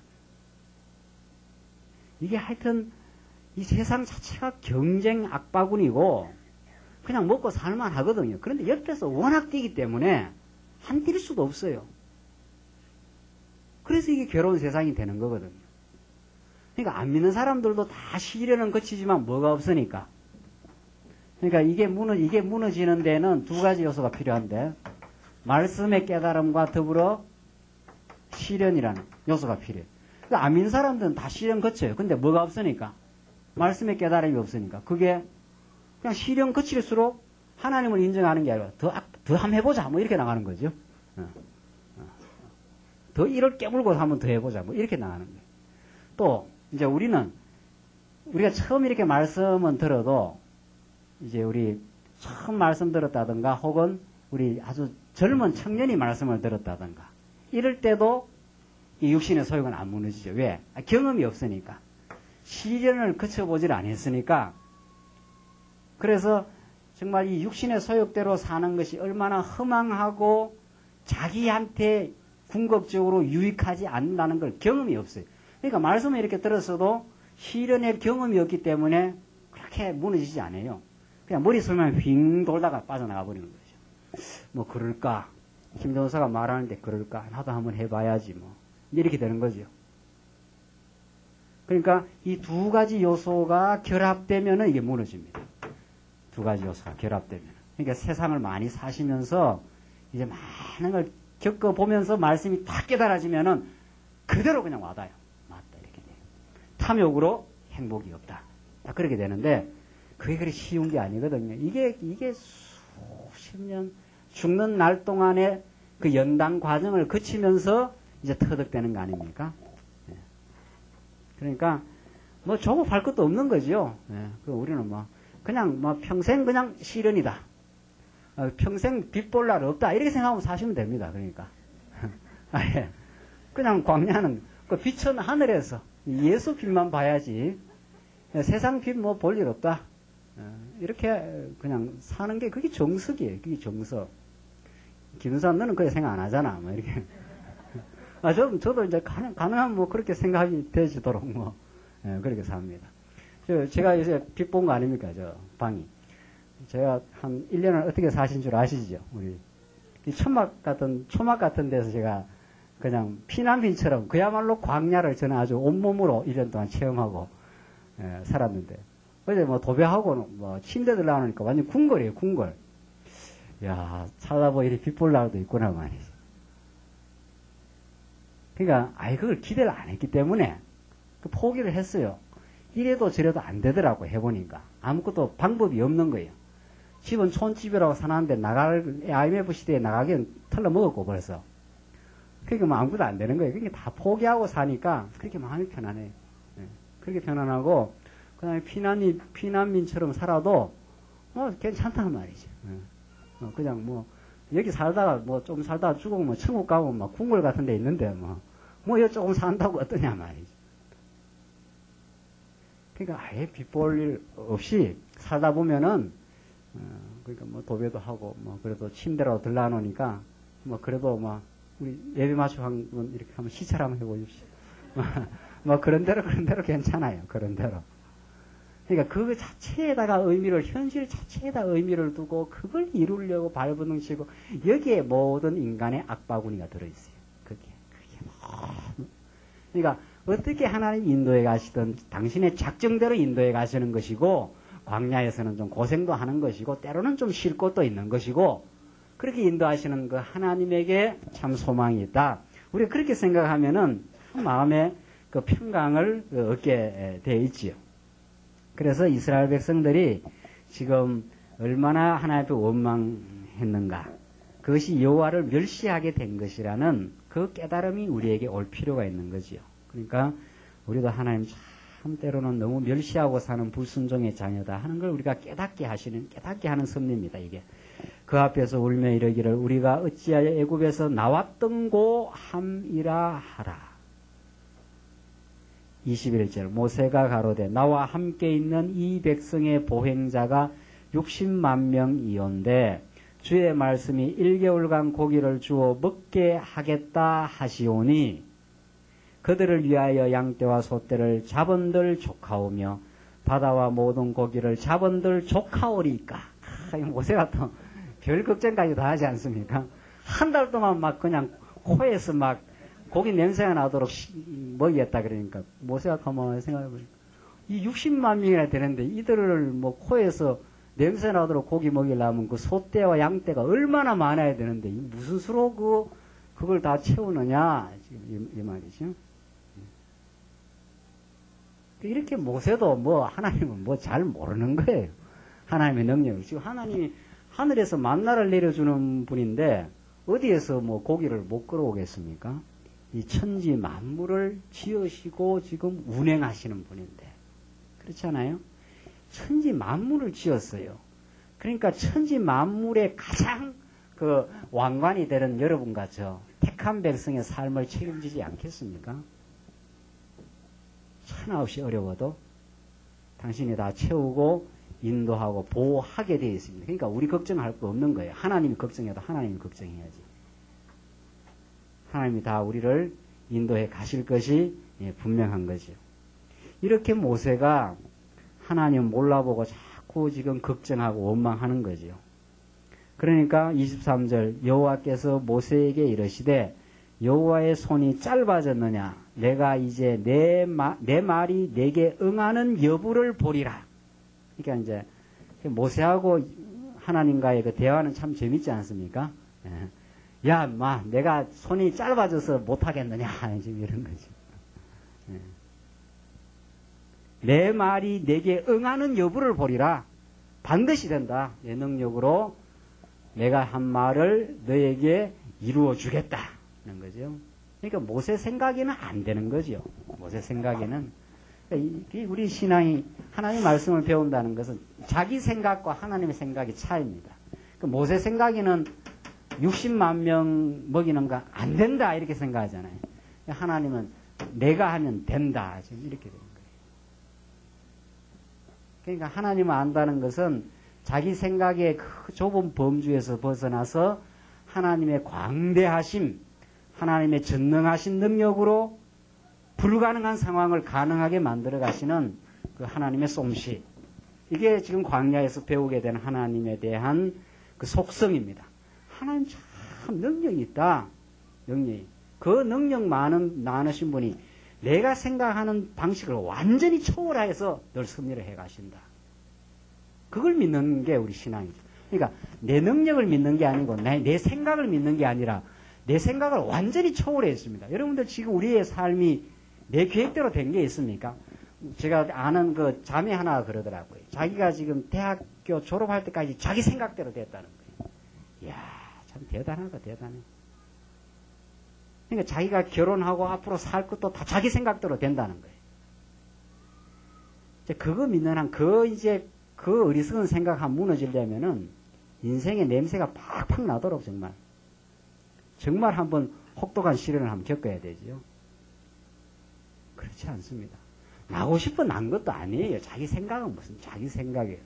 이게 하여튼 이 세상 자체가 경쟁 악바구니고 그냥 먹고 살만 하거든요. 그런데 옆에서 워낙 뛰기 때문에 한 뛸 수도 없어요. 그래서 이게 괴로운 세상이 되는 거거든요. 그러니까 안 믿는 사람들도 다 시련은 거치지만 뭐가 없으니까. 그러니까 이게 무너지는 데는 두 가지 요소가 필요한데, 말씀의 깨달음과 더불어 시련이라는 요소가 필요해요. 그러니까 안 믿는 사람들은 다 시련 거쳐요. 근데 뭐가 없으니까. 말씀의 깨달음이 없으니까. 그게 그냥 시련 거칠수록 하나님을 인정하는 게 아니라 더 한번 해보자. 뭐 이렇게 나가는 거죠. 더 이를 깨물고 한번 더 해보자. 뭐 이렇게 나가는 거예요. 또 이제 우리가 처음 이렇게 말씀은 들어도 이제 우리 처음 말씀 들었다든가 혹은 우리 아주 젊은 청년이 말씀을 들었다든가 이럴 때도 이 육신의 소욕은 안 무너지죠. 왜? 경험이 없으니까. 시련을 거쳐보질 않았으니까. 그래서 정말 이 육신의 소욕대로 사는 것이 얼마나 허망하고 자기한테 궁극적으로 유익하지 않는다는 걸 경험이 없어요. 그러니까 말씀을 이렇게 들었어도 시련의 경험이 없기 때문에 그렇게 무너지지 않아요. 그냥 머릿속만 휙 돌다가 빠져나가 버리는 거죠. 뭐 그럴까? 김종사가 말하는데 그럴까? 나도 한번 해봐야지 뭐. 이렇게 되는 거죠. 그러니까 이 두 가지 요소가 결합되면은 이게 무너집니다. 두 가지 요소가 결합되면. 그러니까 세상을 많이 사시면서 이제 많은 걸 겪어보면서 말씀이 딱 깨달아지면은 그대로 그냥 와닿아요. 맞다. 이렇게 돼요. 탐욕으로 행복이 없다. 딱 그렇게 되는데 그게 그리 쉬운 게 아니거든요. 이게 수십 년 죽는 날 동안의 그 연단 과정을 거치면서 이제 터득되는 거 아닙니까? 예. 그러니까 뭐 조급할 것도 없는 거죠. 예. 우리는 뭐 그냥 뭐 평생 그냥 시련이다. 평생 빛 볼 날 없다. 이렇게 생각하면 사시면 됩니다. 그러니까 아예 그냥 광야는 그 빛은 하늘에서 예수 빛만 봐야지 세상 빛 뭐 볼 일 없다. 이렇게 그냥 사는 게 그게 정석이에요. 그게 정석. 김수환 너는 그렇게 생각 안 하잖아. 뭐 이렇게. 저도 이제 가능하면 뭐 그렇게 생각이 되지도록 뭐 그렇게 삽니다. 제가 요새 빛 본 거 아닙니까? 저 방이. 제가 한 1년을 어떻게 사신 줄 아시죠? 우리 초막 같은 데서 제가 그냥 피난민처럼 그야말로 광야를 저는 아주 온몸으로 1년 동안 체험하고 살았는데 어제 뭐 도배하고 뭐 침대 들어가니까 완전 궁궐이에요. 궁궐. 야, 찾아보니 이렇게 빛 볼 날도 있구나 말이지. 그러니까 그걸 기대를 안 했기 때문에 포기를 했어요. 이래도 저래도 안 되더라고 해보니까 아무것도 방법이 없는 거예요. 집은 촌집이라고 사놨는데 IMF 시대에 나가기엔 털러먹었고 벌써. 그러니까 뭐 아무것도 안 되는 거예요. 그러니까 다 포기하고 사니까 그렇게 마음이 편안해요. 그렇게 편안하고 그다음에 피난민처럼 살아도 괜찮다는 말이죠. 그냥 뭐 여기 살다가 뭐 좀 살다가 죽으면 뭐 천국 가고 막 궁궐 같은 데 있는데 뭐 여기 조금 산다고 어떠냐 말이죠. 그러니까 아예 빛볼 일 없이 살다 보면은 그러니까 뭐 도배도 하고 뭐 그래도 침대라도 들라놓으니까 뭐 그래도 막 우리 예배 마치고 한번 이렇게 한번 시찰 한번 해보십시오. 뭐 그런 대로 괜찮아요. 그런 대로. 그러니까 그 자체에다가 현실 자체에다 의미를 두고 그걸 이루려고 발버둥치고 여기에 모든 인간의 악바구니가 들어있어요. 그게 너무. 그러니까 어떻게 하나님 인도에 가시든 당신의 작정대로 인도에 가시는 것이고 광야에서는 좀 고생도 하는 것이고 때로는 좀 쉴 곳도 있는 것이고 그렇게 인도하시는 그 하나님에게 참 소망이 있다. 우리가 그렇게 생각하면은 마음에 그 평강을 얻게 돼 있지요. 그래서 이스라엘 백성들이 지금 얼마나 하나님 앞에 원망했는가. 그것이 여호와를 멸시하게 된 것이라는 그 깨달음이 우리에게 올 필요가 있는 거지요. 그러니까 우리도 하나님 참 때로는 너무 멸시하고 사는 불순종의 자녀다 하는 걸 우리가 깨닫게 하는 섭리입니다. 이게 그 앞에서 울며 이르기를 우리가 어찌하여 애굽에서 나왔던고 함이라 하라. 21절 모세가 가로되 나와 함께 있는 이 백성의 보행자가 60만 명이온데 주의 말씀이 1개월간 고기를 주어 먹게 하겠다 하시오니 그들을 위하여 양떼와 소떼를 잡은들 족하오며 바다와 모든 고기를 잡은들 족하오리까. 모세가 또 별 걱정까지 다 하지 않습니까? 한 달 동안 막 그냥 코에서 막 고기 냄새가 나도록 먹이겠다 그러니까 모세가 가만히 생각해보니까 이 60만 명이나 되는데 이들을 뭐 코에서 냄새 나도록 고기 먹이려면 그 소떼와 양떼가 얼마나 많아야 되는데 무슨 수로 그걸 다 채우느냐 지금 이 말이죠. 이렇게 모세도 뭐 하나님은 뭐 잘 모르는 거예요. 하나님의 능력을. 지금 하나님이 하늘에서 만나를 내려주는 분인데 어디에서 뭐 고기를 못 끌어오겠습니까? 이 천지 만물을 지으시고 지금 운행하시는 분인데 그렇잖아요. 천지 만물을 지었어요. 그러니까 천지 만물의 가장 그 왕관이 되는 여러분과 저 택한 백성의 삶을 책임지지 않겠습니까? 하나 없이 어려워도 당신이 다 채우고 인도하고 보호하게 되어 있습니다. 그러니까 우리 걱정할 거 없는 거예요. 하나님이 걱정해도 하나님이 걱정해야지. 하나님이 다 우리를 인도해 가실 것이 분명한 거죠. 이렇게 모세가 하나님 몰라보고 자꾸 지금 걱정하고 원망하는 거죠. 그러니까 23절 여호와께서 모세에게 이르시되 여호와의 손이 짧아졌느냐 내가 이제 내 말이 내게 응하는 여부를 보리라. 그러니까 이제 모세하고 하나님과의 그 대화는 참 재밌지 않습니까? 야, 내가 손이 짧아져서 못하겠느냐 지금 이런 거죠. 내 말이 내게 응하는 여부를 보리라. 반드시 된다. 내 능력으로 내가 한 말을 너에게 이루어 주겠다는 거죠. 그러니까 모세 생각에는 안 되는 거죠. 모세 생각에는. 우리 신앙이 하나님의 말씀을 배운다는 것은 자기 생각과 하나님의 생각의 차이입니다. 모세 생각에는 60만 명 먹이는 거 안 된다 이렇게 생각하잖아요. 하나님은 내가 하면 된다 지금 이렇게 되는 거예요. 그러니까 하나님을 안다는 것은 자기 생각의 그 좁은 범주에서 벗어나서 하나님의 광대하심, 하나님의 전능하신 능력으로 불가능한 상황을 가능하게 만들어 가시는 그 하나님의 솜씨. 이게 지금 광야에서 배우게 된 하나님에 대한 그 속성입니다. 하나님 참 능력이 있다. 능력이. 그 능력 많으신 분이 내가 생각하는 방식을 완전히 초월해서 늘 섭리를 해 가신다. 그걸 믿는 게 우리 신앙이죠. 그러니까 내 능력을 믿는 게 아니고 내 생각을 믿는 게 아니라 내 생각을 완전히 초월해 있습니다. 여러분들 지금 우리의 삶이 내 계획대로 된 게 있습니까? 제가 아는 그 자매 하나가 그러더라고요. 자기가 지금 대학교 졸업할 때까지 자기 생각대로 됐다는 거예요. 이야, 참 대단하다, 대단해. 그러니까 자기가 결혼하고 앞으로 살 것도 다 자기 생각대로 된다는 거예요. 이제 그거 믿는 한, 그 어리석은 생각 한 무너지려면은 인생의 냄새가 팍팍 나도록 정말 한번 혹독한 시련을 한번 겪어야 되지요. 그렇지 않습니다. 나고 싶어 난 것도 아니에요. 자기 생각은 무슨 자기 생각이에요.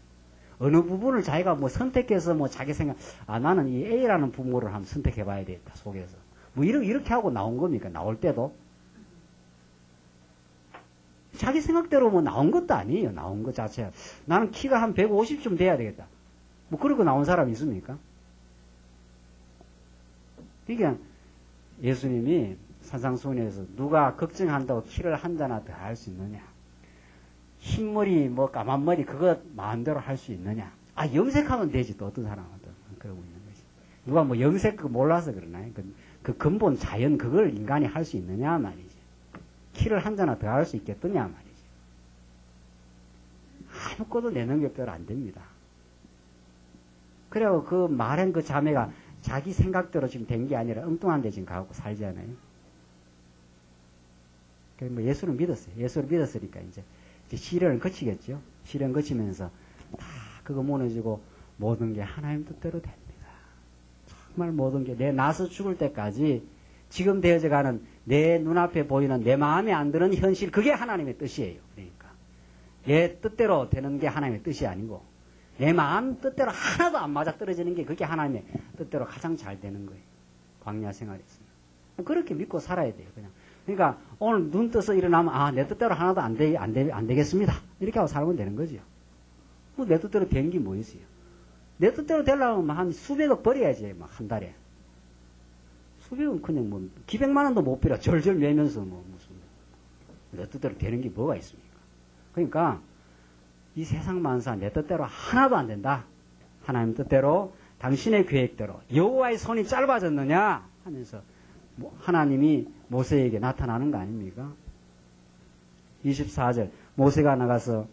어느 부분을 자기가 뭐 선택해서 뭐 자기 생각, 나는 이 A라는 부모를 한번 선택해 봐야 되겠다, 속에서. 뭐 이렇게 하고 나온 겁니까? 나올 때도. 자기 생각대로 뭐 나온 것도 아니에요. 나온 것 자체가. 나는 키가 한 150쯤 돼야 되겠다. 뭐 그러고 나온 사람 있습니까? 그러니까 예수님이 산상수훈에서 누가 걱정한다고 키를 한 자나 더 할 수 있느냐? 흰머리, 뭐 까만 머리 그거 마음대로 할 수 있느냐? 염색하면 되지 또 어떤 사람은 또 그러고 있는 거지. 누가 뭐 염색 그거 몰라서 그러나요? 그 근본 자연 그걸 인간이 할 수 있느냐 말이지. 키를 한 자나 더 할 수 있겠느냐 말이지. 아무것도 내 능력대로 안 됩니다. 그리고 그 말한 그 자매가 자기 생각대로 지금 된 게 아니라 엉뚱한 데 지금 가고 살잖아요. 뭐 예수를 믿었어요. 예수를 믿었으니까 이제 시련을 거치겠죠. 시련 거치면서 다 그거 무너지고 모든 게 하나님 뜻대로 됩니다. 정말 모든 게 내 나서 죽을 때까지 지금 되어져 가는 내 눈앞에 보이는 내 마음에 안 드는 현실 그게 하나님의 뜻이에요. 그러니까 내 뜻대로 되는 게 하나님의 뜻이 아니고 내 마음 뜻대로 하나도 안 맞아 떨어지는 게 그게 하나님의 뜻대로 가장 잘 되는 거예요. 광야 생활에서. 그렇게 믿고 살아야 돼요. 그냥 그러니까 오늘 눈 떠서 일어나면 아, 내 뜻대로 하나도 안 되겠습니다. 이렇게 하고 살면 되는 거죠. 뭐 내 뜻대로 된 게 뭐 있어요. 내 뜻대로 되려면 한 수백억 버려야지, 막 한 달에. 수백은 그냥 뭐 기백만 원도 못 빌어. 절절 매면서 뭐 무슨 내 뜻대로 되는 게 뭐가 있습니까? 그러니까 이 세상 만사 내 뜻대로 하나도 안 된다. 하나님 뜻대로 당신의 계획대로 여호와의 손이 짧아졌느냐 하면서 하나님이 모세에게 나타나는 거 아닙니까? 24절 모세가 나가서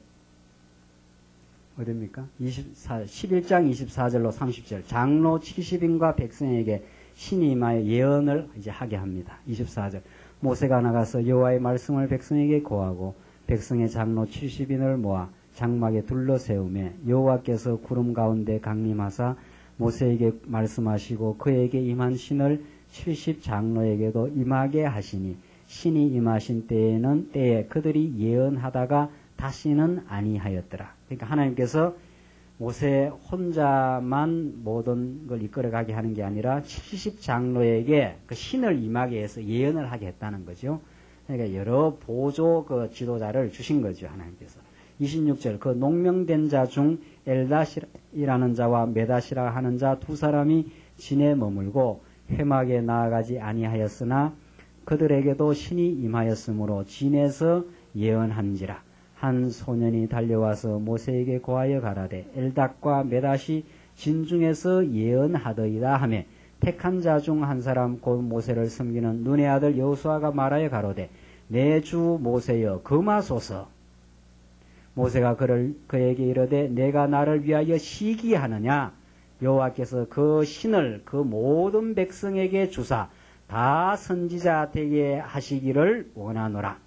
어딥니까? 11장 24절로 30절 장로 70인과 백성에게 신이 임하여 예언을 이제 하게 합니다. 24절 모세가 나가서 여호와의 말씀을 백성에게 고하고 백성의 장로 70인을 모아 장막에 둘러 세우매 여호와께서 구름 가운데 강림하사 모세에게 말씀하시고 그에게 임한 신을 70 장로에게도 임하게 하시니 신이 임하신 때에 그들이 예언하다가 다시는 아니하였더라. 그러니까 하나님께서 모세 혼자만 모든 걸 이끌어가게 하는 게 아니라 70 장로에게 그 신을 임하게 해서 예언을 하게 했다는 거죠. 그러니까 여러 보조 그 지도자를 주신 거죠, 하나님께서. 26절 그 농명된 자 중 엘다시라는 자와 메다시라 하는 자 두 사람이 진에 머물고 회막에 나아가지 아니하였으나 그들에게도 신이 임하였으므로 진에서 예언한지라. 한 소년이 달려와서 모세에게 고하여 가라되 엘닥과 메다시 진중에서 예언하더이다 하며 택한 자 중 한 사람 곧 모세를 섬기는 눈의 아들 여호수아가 말하여 가로되 내 주 모세여 금하소서. 모세가 그에게 이르되 내가 나를 위하여 시기하느냐. 여호와께서 그 신을 그 모든 백성에게 주사 다 선지자 되게 하시기를 원하노라.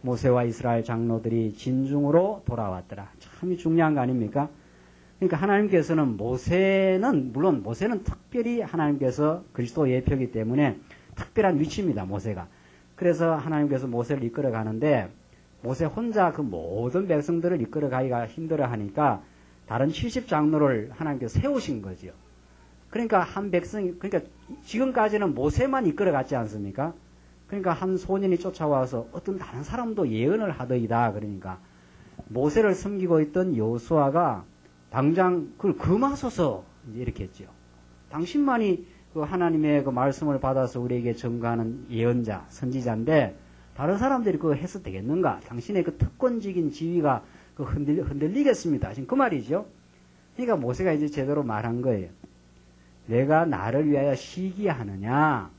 모세와 이스라엘 장로들이 진중으로 돌아왔더라. 참 중요한 거 아닙니까? 그러니까 하나님께서는 물론 모세는 특별히 하나님께서 그리스도 예표이기 때문에 특별한 위치입니다, 모세가. 그래서 하나님께서 모세를 이끌어 가는데 모세 혼자 그 모든 백성들을 이끌어 가기가 힘들어 하니까 다른 70 장로를 하나님께서 세우신 거죠. 그러니까 그러니까 지금까지는 모세만 이끌어 갔지 않습니까? 그러니까 한 소년이 쫓아와서 어떤 다른 사람도 예언을 하더이다. 그러니까 모세를 섬기고 있던 여호수아가 당장 그걸 금하소서 이렇게 했죠. 당신만이 그 하나님의 그 말씀을 받아서 우리에게 전가하는 예언자, 선지자인데 다른 사람들이 그거 해서 되겠는가? 당신의 그 특권적인 지위가 그 흔들리겠습니다. 지금 그 말이죠. 그러니까 모세가 이제 제대로 말한 거예요. 내가 나를 위하여 시기하느냐?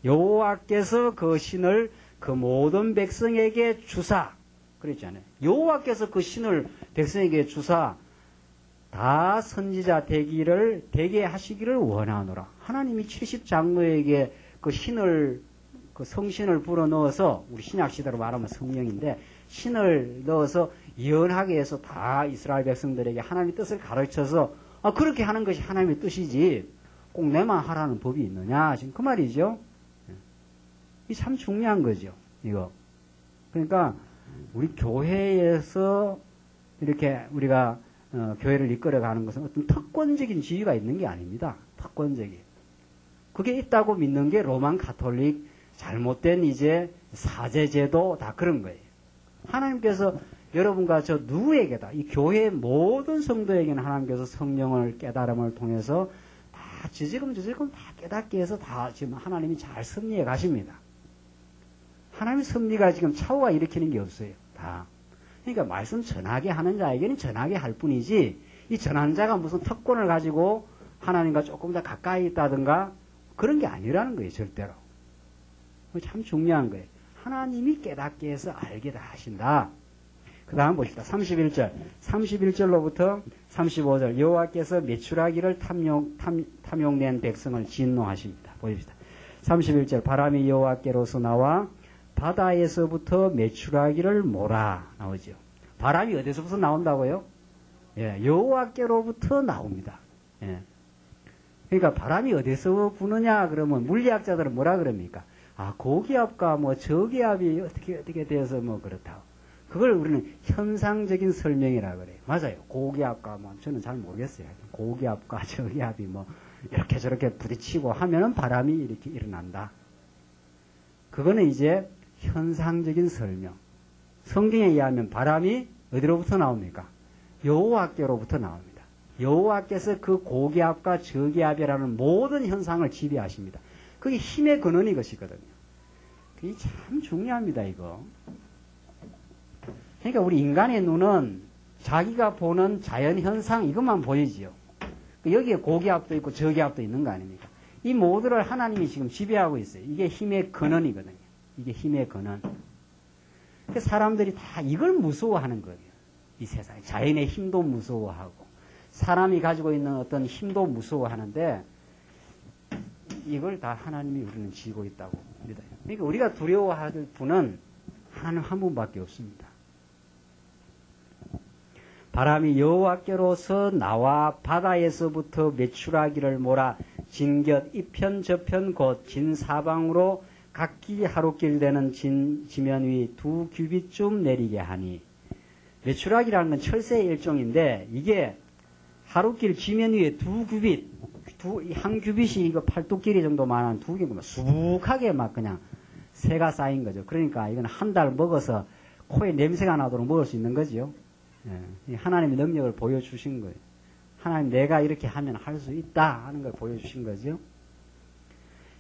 여호와께서 그 신을 그 모든 백성에게 주사. 그랬잖아요. 여호와께서 그 신을 백성에게 주사 다 선지자 되게 하시기를 원하노라. 하나님이 70 장로에게 그 신을 그 성신을 불어 넣어서 우리 신약 시대로 말하면 성령인데 신을 넣어서 예언하게 해서 다 이스라엘 백성들에게 하나님의 뜻을 가르쳐서 그렇게 하는 것이 하나님의 뜻이지 꼭 내만 하라는 법이 있느냐 지금 그 말이죠. 이 참 중요한 거죠. 이거 그러니까 우리 교회에서 이렇게 우리가 교회를 이끌어가는 것은 어떤 특권적인 지위가 있는 게 아닙니다. 특권적인 그게 있다고 믿는 게 로만 가톨릭 잘못된 이제 사제제도 다 그런 거예요. 하나님께서 여러분과 저 누구에게다 이 교회의 모든 성도에게는 하나님께서 성령을 깨달음을 통해서 다 지지금 다 깨닫게 해서 다 지금 하나님이 잘 섭리해 가십니다. 하나님의 섭리가 지금 차후가 일으키는 게 없어요. 다. 그러니까 말씀 전하게 하는 자에게는 전하게 할 뿐이지 이 전하는 자가 무슨 특권을 가지고 하나님과 조금 더 가까이 있다든가 그런 게 아니라는 거예요. 절대로. 참 중요한 거예요. 하나님이 깨닫게 해서 알게 다 하신다. 그 다음 보십시다. 31절. 31절로부터 35절. 여호와께서 메추라기를 탐욕낸 백성을 진노하십니다. 보십시다. 31절. 바람이 여호와께로서 나와 바다에서부터 메추라기를 몰아 나오죠. 바람이 어디서부터 나온다고요? 예, 여호와께로부터 나옵니다. 예. 그러니까 바람이 어디서 부느냐 그러면 물리학자들은 뭐라 그럽니까? 고기압과 뭐 저기압이 어떻게 돼서 뭐 그렇다고. 그걸 우리는 현상적인 설명이라 그래요. 맞아요. 고기압과 뭐 저는 잘 모르겠어요. 고기압과 저기압이 뭐 이렇게 저렇게 부딪히고 하면은 바람이 이렇게 일어난다. 그거는 이제 현상적인 설명. 성경에 의하면 바람이 어디로부터 나옵니까? 여호와께로부터 나옵니다. 여호와께서 그 고기압과 저기압이라는 모든 현상을 지배하십니다. 그게 힘의 근원이 것이거든요. 그게 참 중요합니다, 이거. 그러니까 우리 인간의 눈은 자기가 보는 자연현상 이것만 보이지요. 여기에 고기압도 있고 저기압도 있는 거 아닙니까? 이 모두를 하나님이 지금 지배하고 있어요. 이게 힘의 근원이거든요. 이게 힘의 근원. 사람들이 다 이걸 무서워하는 거예요. 이 세상에. 자연의 힘도 무서워하고 사람이 가지고 있는 어떤 힘도 무서워하는데 이걸 다 하나님이 우리는 지고 있다고 믿어요. 그러니까 우리가 두려워할 분은 하나님 한 분밖에 없습니다. 바람이 여호와께로서 나와 바다에서부터 메추라기를 몰아 진곁 이편 저편 곧 진사방으로 각기 하루길 되는 지면 위 2규빗쯤 내리게 하니 메추라기라는 건 철새의 일종인데 이게 하루길 지면 위에 2규빗 한 규빗이 이거 팔뚝길이 정도만한 2개가 수북하게 막 그냥 새가 쌓인 거죠. 그러니까 이건 한 달 먹어서 코에 냄새가 나도록 먹을 수 있는 거죠. 예, 하나님의 능력을 보여주신 거예요. 하나님 내가 이렇게 하면 할 수 있다 하는 걸 보여주신 거죠.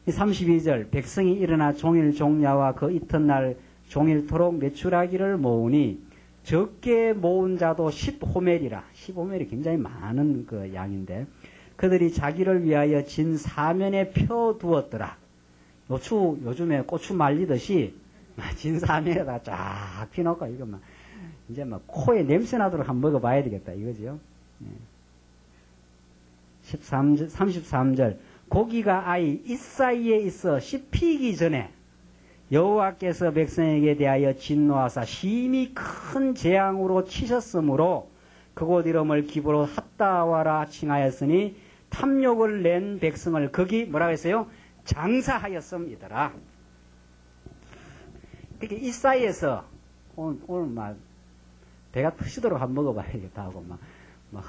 32절 백성이 일어나 종일 종야와 그 이튿날 종일토록 메추라기를 모으니 적게 모은 자도 10호멜이라 10호멜이 굉장히 많은 그 양인데 그들이 자기를 위하여 진 사면에 펴두었더라. 요즘에 고추 말리듯이 진 사면에다 쫙 피놓고 이거 막 이제 막 코에 냄새 나도록 한번 먹어봐야 되겠다 이거죠. 33절 고기가 아이 이 사이에 있어 씹히기 전에 여호와께서 백성에게 대하여 진노하사 심히 큰 재앙으로 치셨으므로 그곳 이름을 기브로 핫다와라 칭하였으니 탐욕을 낸 백성을 거기 뭐라고 했어요? 장사하였음이더라. 그러니까 이 사이에서 오늘 막 배가 터지도록 한번 먹어봐야겠다 하고 막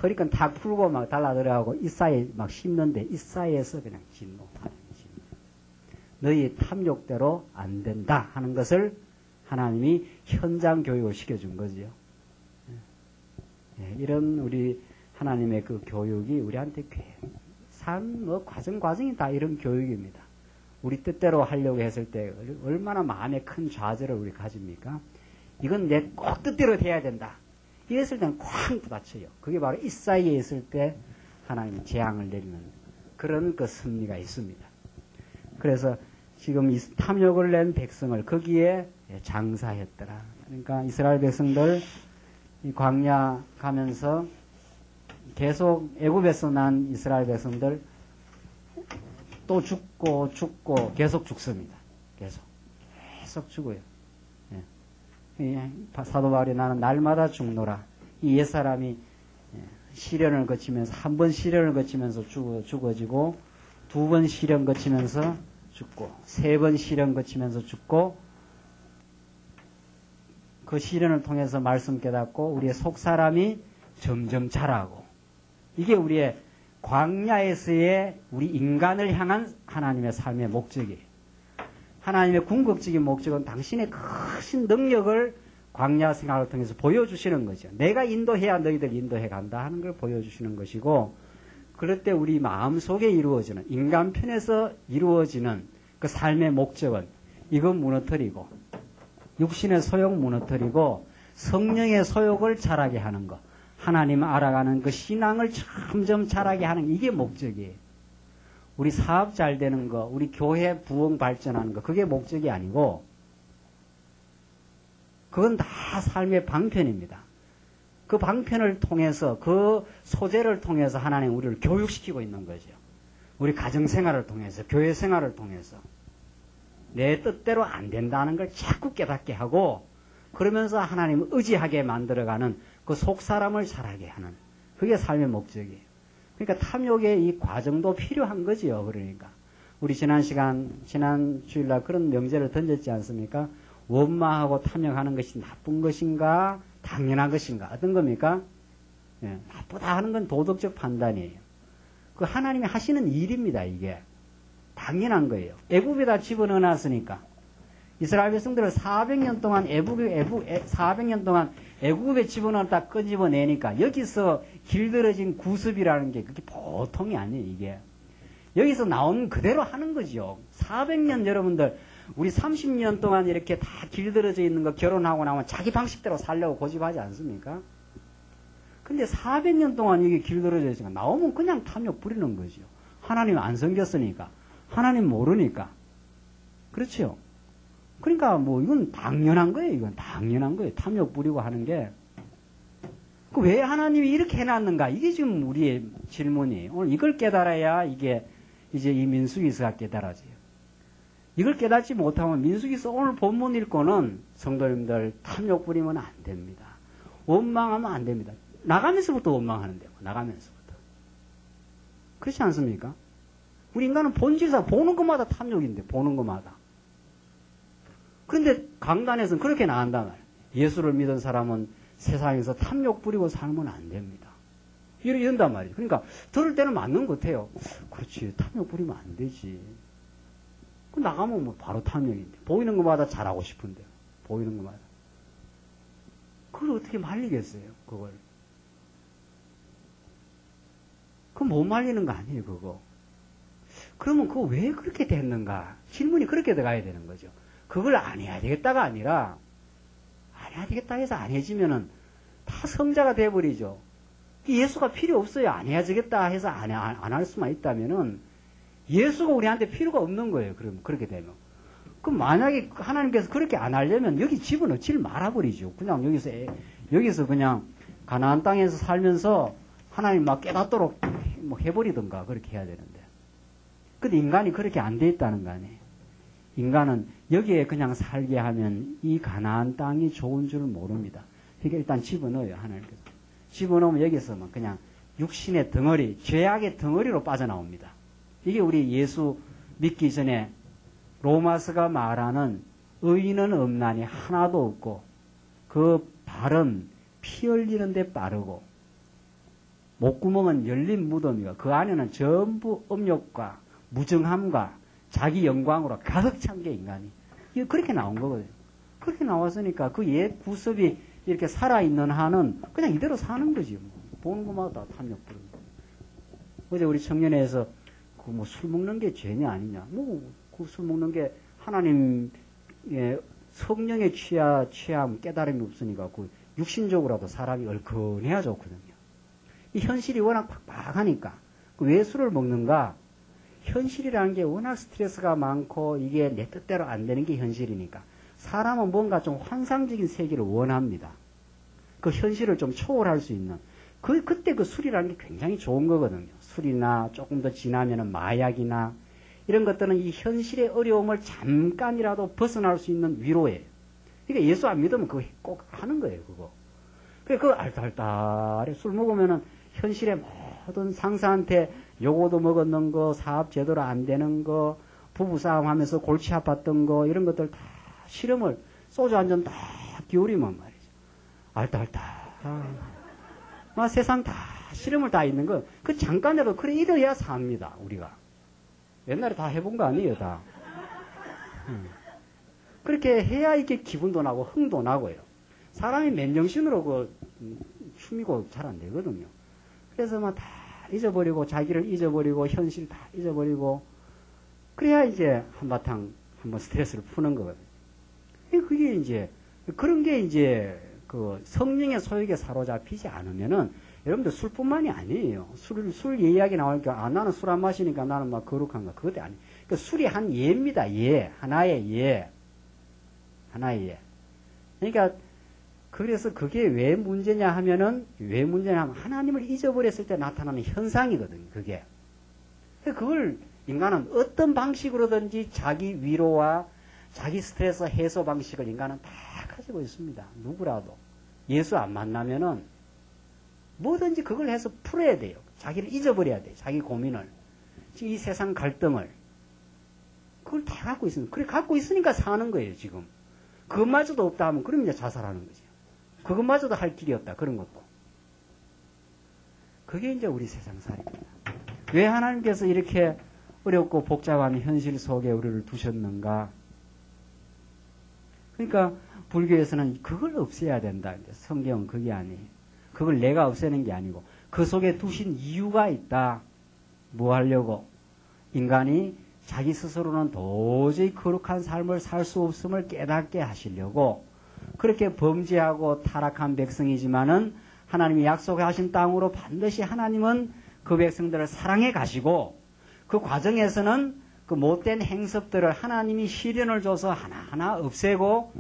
허리끈 탁 풀고 막 달라들어가고 이 사이에 막 씹는데 이 사이에서 그냥 진노하는 진노. 너희 탐욕대로 안 된다 하는 것을 하나님이 현장 교육을 시켜준 거지요. 이런 우리 하나님의 그 교육이 우리한테 과정이 다 이런 교육입니다. 우리 뜻대로 하려고 했을 때 얼마나 마음에 큰 좌절을 우리 가집니까? 이건 내 꼭 뜻대로 돼야 된다. 이랬을 때는 쾅 부딪혀요. 그게 바로 이 사이에 있을 때 하나님이 재앙을 내리는 그런 그 섭리가 있습니다. 그래서 지금 이 탐욕을 낸 백성을 거기에 장사했더라. 그러니까 이스라엘 백성들 이 광야 가면서 계속 애굽에서 난 이스라엘 백성들 또 죽고 계속 죽습니다. 계속 죽어요. 사도 바울이 나는 날마다 죽노라. 이 옛사람이 시련을 거치면서 한 번 시련을 거치면서 죽어지고 두 번 시련 거치면서 죽고 세 번 시련 거치면서 죽고 그 시련을 통해서 말씀 깨닫고 우리의 속사람이 점점 자라고 이게 우리의 광야에서의 우리 인간을 향한 하나님의 삶의 목적이에요. 하나님의 궁극적인 목적은 당신의 크신 능력을 광야 생활을 통해서 보여주시는 거죠. 내가 인도해야 너희들 인도해 간다 하는 걸 보여주시는 것이고 그럴 때 우리 마음속에 이루어지는 인간 편에서 이루어지는 그 삶의 목적은 이건 무너뜨리고 육신의 소욕 무너뜨리고 성령의 소욕을 자라게 하는 것 하나님 알아가는 그 신앙을 점점 자라게 하는 이게 목적이에요. 우리 사업 잘 되는 거, 우리 교회 부흥 발전하는 거, 그게 목적이 아니고, 그건 다 삶의 방편입니다. 그 방편을 통해서, 그 소재를 통해서 하나님 우리를 교육시키고 있는 거죠. 우리 가정생활을 통해서, 교회 생활을 통해서. 내 뜻대로 안 된다는 걸 자꾸 깨닫게 하고, 그러면서 하나님을 의지하게 만들어가는 그 속사람을 자라게 하는, 그게 삶의 목적이에요. 그러니까 탐욕의 이 과정도 필요한 거지요. 그러니까 우리 지난 주일날 그런 명제를 던졌지 않습니까? 원망하고 탐욕하는 것이 나쁜 것인가 당연한 것인가 어떤 겁니까? 나쁘다 하는 건 도덕적 판단이에요. 그 하나님이 하시는 일입니다. 이게 당연한 거예요. 애굽에다 집어넣어놨으니까 이스라엘 백성들을 400년 동안 400년 동안 애굽에 집어넣었다 끄집어내니까 여기서 길들여진 구습이라는 게 그게 보통이 아니에요, 이게. 여기서 나온 그대로 하는 거죠. 400년 여러분들, 우리 30년 동안 이렇게 다 길들여져 있는 거 결혼하고 나면 자기 방식대로 살려고 고집하지 않습니까? 근데 400년 동안 이게 길들여져 있으니까 나오면 그냥 탐욕 부리는 거죠. 하나님 안 섬겼으니까. 하나님 모르니까. 그렇죠? 그러니까 뭐 이건 당연한 거예요. 이건 당연한 거예요. 탐욕 부리고 하는 게. 왜 하나님이 이렇게 해놨는가? 이게 지금 우리의 질문이에요. 오늘 이걸 깨달아야 이게 이제 이 민수기서가 깨달아져요. 이걸 깨닫지 못하면 민수기서 오늘 본문 읽고는 성도님들 탐욕 부리면 안 됩니다. 원망하면 안 됩니다. 나가면서부터 원망하는데요. 나가면서부터. 그렇지 않습니까? 우리 인간은 본질상 보는 것마다 탐욕인데, 보는 것마다. 그런데 강단에서는 그렇게 나간단 말이에요. 예수를 믿은 사람은 세상에서 탐욕 부리고 살면 안 됩니다. 이런단 말이에요. 그러니까 들을 때는 맞는 것 같아요. 그렇지, 탐욕 부리면 안 되지. 나가면 뭐 바로 탐욕인데. 보이는 것마다 잘하고 싶은데. 보이는 것마다. 그걸 어떻게 말리겠어요, 그걸. 그건 못 말리는 거 아니에요, 그거. 그러면 그거 왜 그렇게 됐는가? 질문이 그렇게 들어가야 되는 거죠. 그걸 안 해야 되겠다가 아니라, 안 해야 되겠다 해서 안 해지면은 다 성자가 돼버리죠. 예수가 필요 없어요. 안 해야 되겠다 해서 안 할 수만 있다면은 예수가 우리한테 필요가 없는 거예요. 그럼 그렇게 되면. 그럼 만약에 하나님께서 그렇게 안 하려면 여기 집어넣지를 말아버리죠. 그냥 여기서 그냥 가나안 땅에서 살면서 하나님 막 깨닫도록 뭐 해버리든가 그렇게 해야 되는데. 근데 인간이 그렇게 안 돼 있다는 거 아니에요. 인간은 여기에 그냥 살게 하면 이 가나안 땅이 좋은 줄 모릅니다. 그러니까 일단 집어넣어요, 하나님께서. 집어넣으면 여기서만 그냥 육신의 덩어리, 죄악의 덩어리로 빠져나옵니다. 이게 우리 예수 믿기 전에 로마서가 말하는 의인은 없나니 하나도 없고 그 발은 피 흘리는 데 빠르고 목구멍은 열린 무덤이고 그 안에는 전부 음욕과 무정함과 자기 영광으로 가득 찬 게 인간이. 이게 그렇게 나온 거거든요. 그렇게 나왔으니까 그 옛 구습이 이렇게 살아있는 한은 그냥 이대로 사는 거지. 뭐. 보는 것마다 탐욕 부르는 거. 어제 우리 청년회에서 그 뭐 술 먹는 게 죄냐 아니냐. 뭐 그 술 먹는 게 하나님의 성령에 취함 깨달음이 없으니까 그 육신적으로라도 사람이 얼큰해야 좋거든요. 이 현실이 워낙 팍팍하니까 왜 술을 먹는가? 현실이라는 게 워낙 스트레스가 많고 이게 내 뜻대로 안 되는 게 현실이니까 사람은 뭔가 좀 환상적인 세계를 원합니다. 그 현실을 좀 초월할 수 있는 그때 그 술이라는 게 굉장히 좋은 거거든요. 술이나 조금 더 지나면은 마약이나 이런 것들은 이 현실의 어려움을 잠깐이라도 벗어날 수 있는 위로예요. 그러니까 예수 안 믿으면 그거 꼭 하는 거예요, 그거. 그거 알딸딸해 술 먹으면은 현실의 모든 상사한테 요거도 먹었는 거, 사업 제대로 안 되는 거, 부부싸움 하면서 골치 아팠던 거, 이런 것들 다 실험을 소주 한 잔 딱 기울이면 말이죠. 알딸딸. 세상 다 실험을 다 있는 거. 그 잠깐이라도 그래 이래야 삽니다, 우리가. 옛날에 다 해본 거 아니에요, 다. 그렇게 해야 이게 기분도 나고 흥도 나고요. 사람이 맨정신으로 춤이고 잘 안 되거든요. 그래서 막 다 잊어버리고 자기를 잊어버리고 현실 다 잊어버리고 그래야 이제 한바탕 한번 스트레스를 푸는 거거든요. 그게 이제 그런 게 이제 그 성령의 소욕에 사로잡히지 않으면은 여러분들 술뿐만이 아니에요. 술 이야기 나오니까 나는 술 안 마시니까 나는 막 거룩한가 그것도 아니에요. 그러니까 술이 한 예입니다. 예. 하나의 예. 하나의 예. 그러니까 그래서 그게 왜 문제냐 하면은 왜 문제냐 하면 하나님을 잊어버렸을 때 나타나는 현상이거든요. 그게. 그걸 인간은 어떤 방식으로든지 자기 위로와 자기 스트레스 해소 방식을 인간은 다 가지고 있습니다. 누구라도. 예수 안 만나면은 뭐든지 그걸 해서 풀어야 돼요. 자기를 잊어버려야 돼요. 자기 고민을. 지금 이 세상 갈등을. 그걸 다 갖고 있습니다. 그래 갖고 있으니까 사는 거예요, 지금. 그것마저도 없다 하면 그럼 이제 자살하는 거죠. 그것마저도 할 길이 없다. 그런 것도. 그게 이제 우리 세상살이입니다. 왜 하나님께서 이렇게 어렵고 복잡한 현실 속에 우리를 두셨는가? 그러니까 불교에서는 그걸 없애야 된다. 성경은 그게 아니에요. 그걸 내가 없애는 게 아니고 그 속에 두신 이유가 있다. 뭐 하려고? 인간이 자기 스스로는 도저히 거룩한 삶을 살 수 없음을 깨닫게 하시려고 그렇게 범죄하고 타락한 백성이지만은 하나님이 약속하신 땅으로 반드시 하나님은 그 백성들을 사랑해 가시고 그 과정에서는 그 못된 행습들을 하나님이 시련을 줘서 하나하나 없애고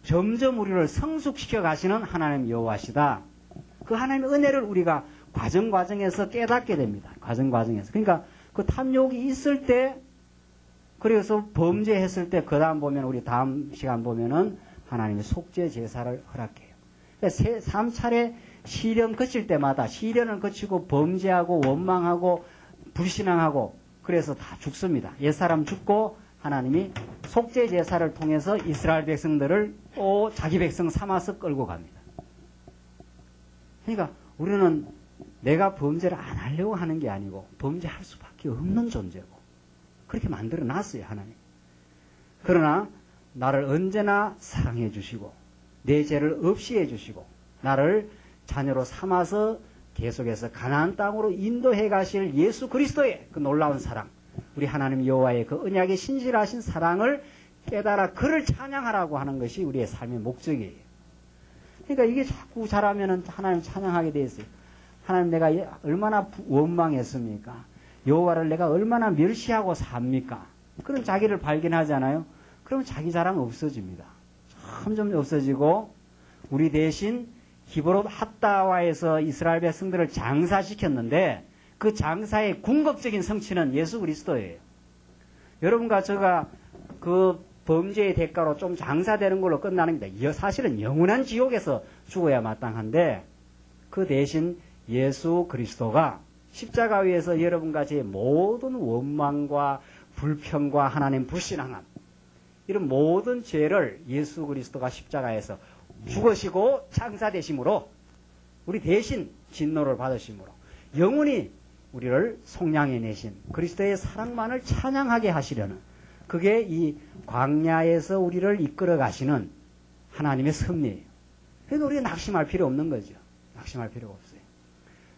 점점 우리를 성숙시켜 가시는 하나님 여호와시다. 그 하나님의 은혜를 우리가 과정에서 깨닫게 됩니다. 과정에서. 그러니까 그 탐욕이 있을 때 그래서 범죄했을 때 그 다음 보면 우리 다음 시간 보면은 하나님이 속죄 제사를 허락해요. 그러니까 3차례 시련 거칠 때마다 시련을 거치고 범죄하고 원망하고 불신앙하고 그래서 다 죽습니다. 옛사람 죽고 하나님이 속죄 제사를 통해서 이스라엘 백성들을 또 자기 백성 삼아서 끌고 갑니다. 그러니까 우리는 내가 범죄를 안 하려고 하는 게 아니고 범죄할 수밖에 없는 존재고 그렇게 만들어 놨어요, 하나님. 그러나 나를 언제나 사랑해 주시고 내 죄를 없이 해 주시고 나를 자녀로 삼아서 계속해서 가나안 땅으로 인도해 가실 예수 그리스도의 그 놀라운 사랑, 우리 하나님 여호와의 그 언약의 신실하신 사랑을 깨달아 그를 찬양하라고 하는 것이 우리의 삶의 목적이에요. 그러니까 이게 자꾸 잘하면은 하나님 찬양하게 돼 있어요. 하나님 내가 얼마나 원망했습니까? 여호와를 내가 얼마나 멸시하고 삽니까? 그런 자기를 발견하잖아요. 그러면 자기 자랑 없어집니다. 점점 없어지고 우리 대신 기브롯 핫다와에서 이스라엘 백성들을 장사시켰는데 그 장사의 궁극적인 성취는 예수 그리스도예요. 여러분과 제가 그 범죄의 대가로 좀 장사되는 걸로 끝나는 게 사실은 영원한 지옥에서 죽어야 마땅한데 그 대신 예수 그리스도가 십자가 위에서 여러분과 제 모든 원망과 불평과 하나님 불신앙함 이런 모든 죄를 예수 그리스도가 십자가에서 죽으시고 장사되심으로 우리 대신 진노를 받으심으로 영원히 우리를 속량해 내신 그리스도의 사랑만을 찬양하게 하시려는 그게 이 광야에서 우리를 이끌어 가시는 하나님의 섭리예요. 그래도 우리가 낙심할 필요 없는 거죠. 낙심할 필요가 없어요.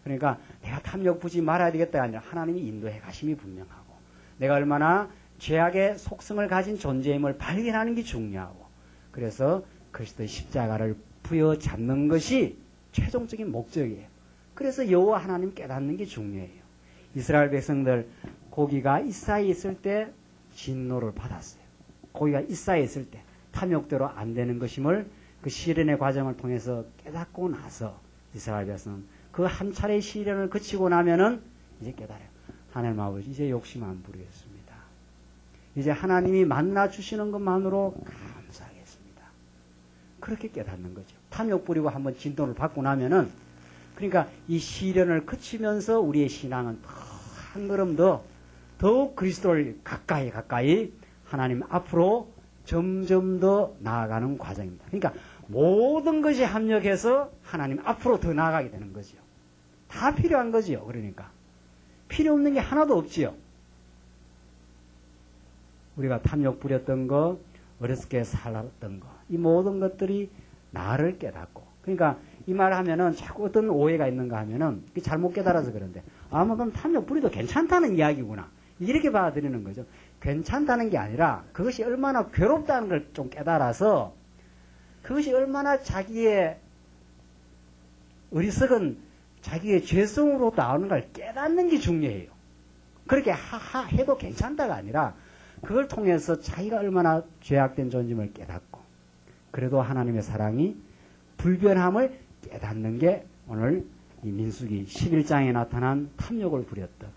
그러니까 내가 탐욕 부지 말아야 되겠다가 아니라 하나님이 인도해 가심이 분명하고 내가 얼마나 죄악의 속성을 가진 존재임을 발견하는 게 중요하고 그래서 그리스도의 십자가를 부여잡는 것이 최종적인 목적이에요. 그래서 여호와 하나님 깨닫는 게 중요해요. 이스라엘 백성들 고기가 이사에 있을 때 진노를 받았어요. 고기가 이사에 있을 때 탐욕대로 안 되는 것임을 그 시련의 과정을 통해서 깨닫고 나서 이스라엘 백성은 그 한 차례 시련을 거치고 나면은 이제 깨달아요. 하나님 아버지 이제 욕심 안 부리겠습니다. 이제 하나님이 만나 주시는 것만으로 감사하겠습니다. 그렇게 깨닫는 거죠. 탐욕 부리고 한번 진도를 받고 나면은 그러니까 이 시련을 거치면서 우리의 신앙은 한 걸음 더욱 그리스도를 가까이 하나님 앞으로 점점 더 나아가는 과정입니다. 그러니까 모든 것이 합력해서 하나님 앞으로 더 나아가게 되는 거죠. 다 필요한 거지요. 그러니까 필요 없는 게 하나도 없지요. 우리가 탐욕 부렸던 거, 어렸을 때 살았던 거, 이 모든 것들이 나를 깨닫고 그러니까 이 말 하면은 자꾸 어떤 오해가 있는가 하면은 잘못 깨달아서 그런데 뭐 그럼 탐욕 부리도 괜찮다는 이야기구나 이렇게 받아들이는 거죠. 괜찮다는 게 아니라 그것이 얼마나 괴롭다는 걸 좀 깨달아서 그것이 얼마나 자기의 어리석은 자기의 죄성으로 나오는 걸 깨닫는 게 중요해요. 그렇게 하하 해도 괜찮다가 아니라 그걸 통해서 자기가 얼마나 죄악된 존재임을 깨닫고 그래도 하나님의 사랑이 불변함을 깨닫는 게 오늘 이 민수기 11장에 나타난 탐욕을 부렸던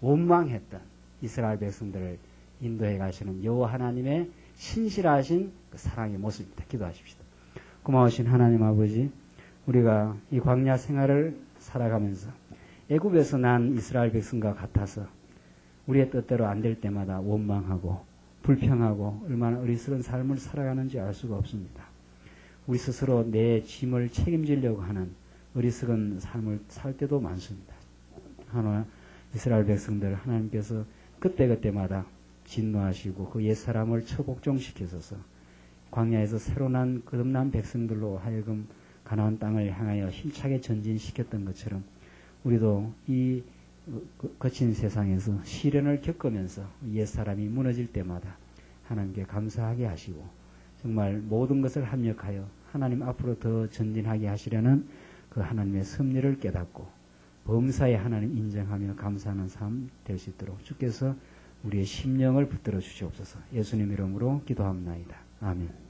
원망했던 이스라엘 백성들을 인도해 가시는 여호와 하나님의 신실하신 그 사랑의 모습입니다. 기도하십시다. 고마우신 하나님 아버지, 우리가 이 광야 생활을 살아가면서 애굽에서 난 이스라엘 백성과 같아서 우리의 뜻대로 안 될 때마다 원망하고 불평하고 얼마나 어리석은 삶을 살아가는지 알 수가 없습니다. 우리 스스로 내 짐을 책임지려고 하는 어리석은 삶을 살 때도 많습니다. 하나 이스라엘 백성들 하나님께서 그때그때마다 진노하시고 그 옛사람을 처복종시키셔서 광야에서 새로 난 거듭난 백성들로 하여금 가나안 땅을 향하여 힘차게 전진시켰던 것처럼 우리도 이 거친 세상에서 시련을 겪으면서 옛사람이 무너질 때마다 하나님께 감사하게 하시고 정말 모든 것을 합력하여 하나님 앞으로 더 전진하게 하시려는 그 하나님의 섭리를 깨닫고 범사에 하나님 인정하며 감사하는 삶 될 수 있도록 주께서 우리의 심령을 붙들어 주시옵소서. 예수님 이름으로 기도합나이다. 아멘.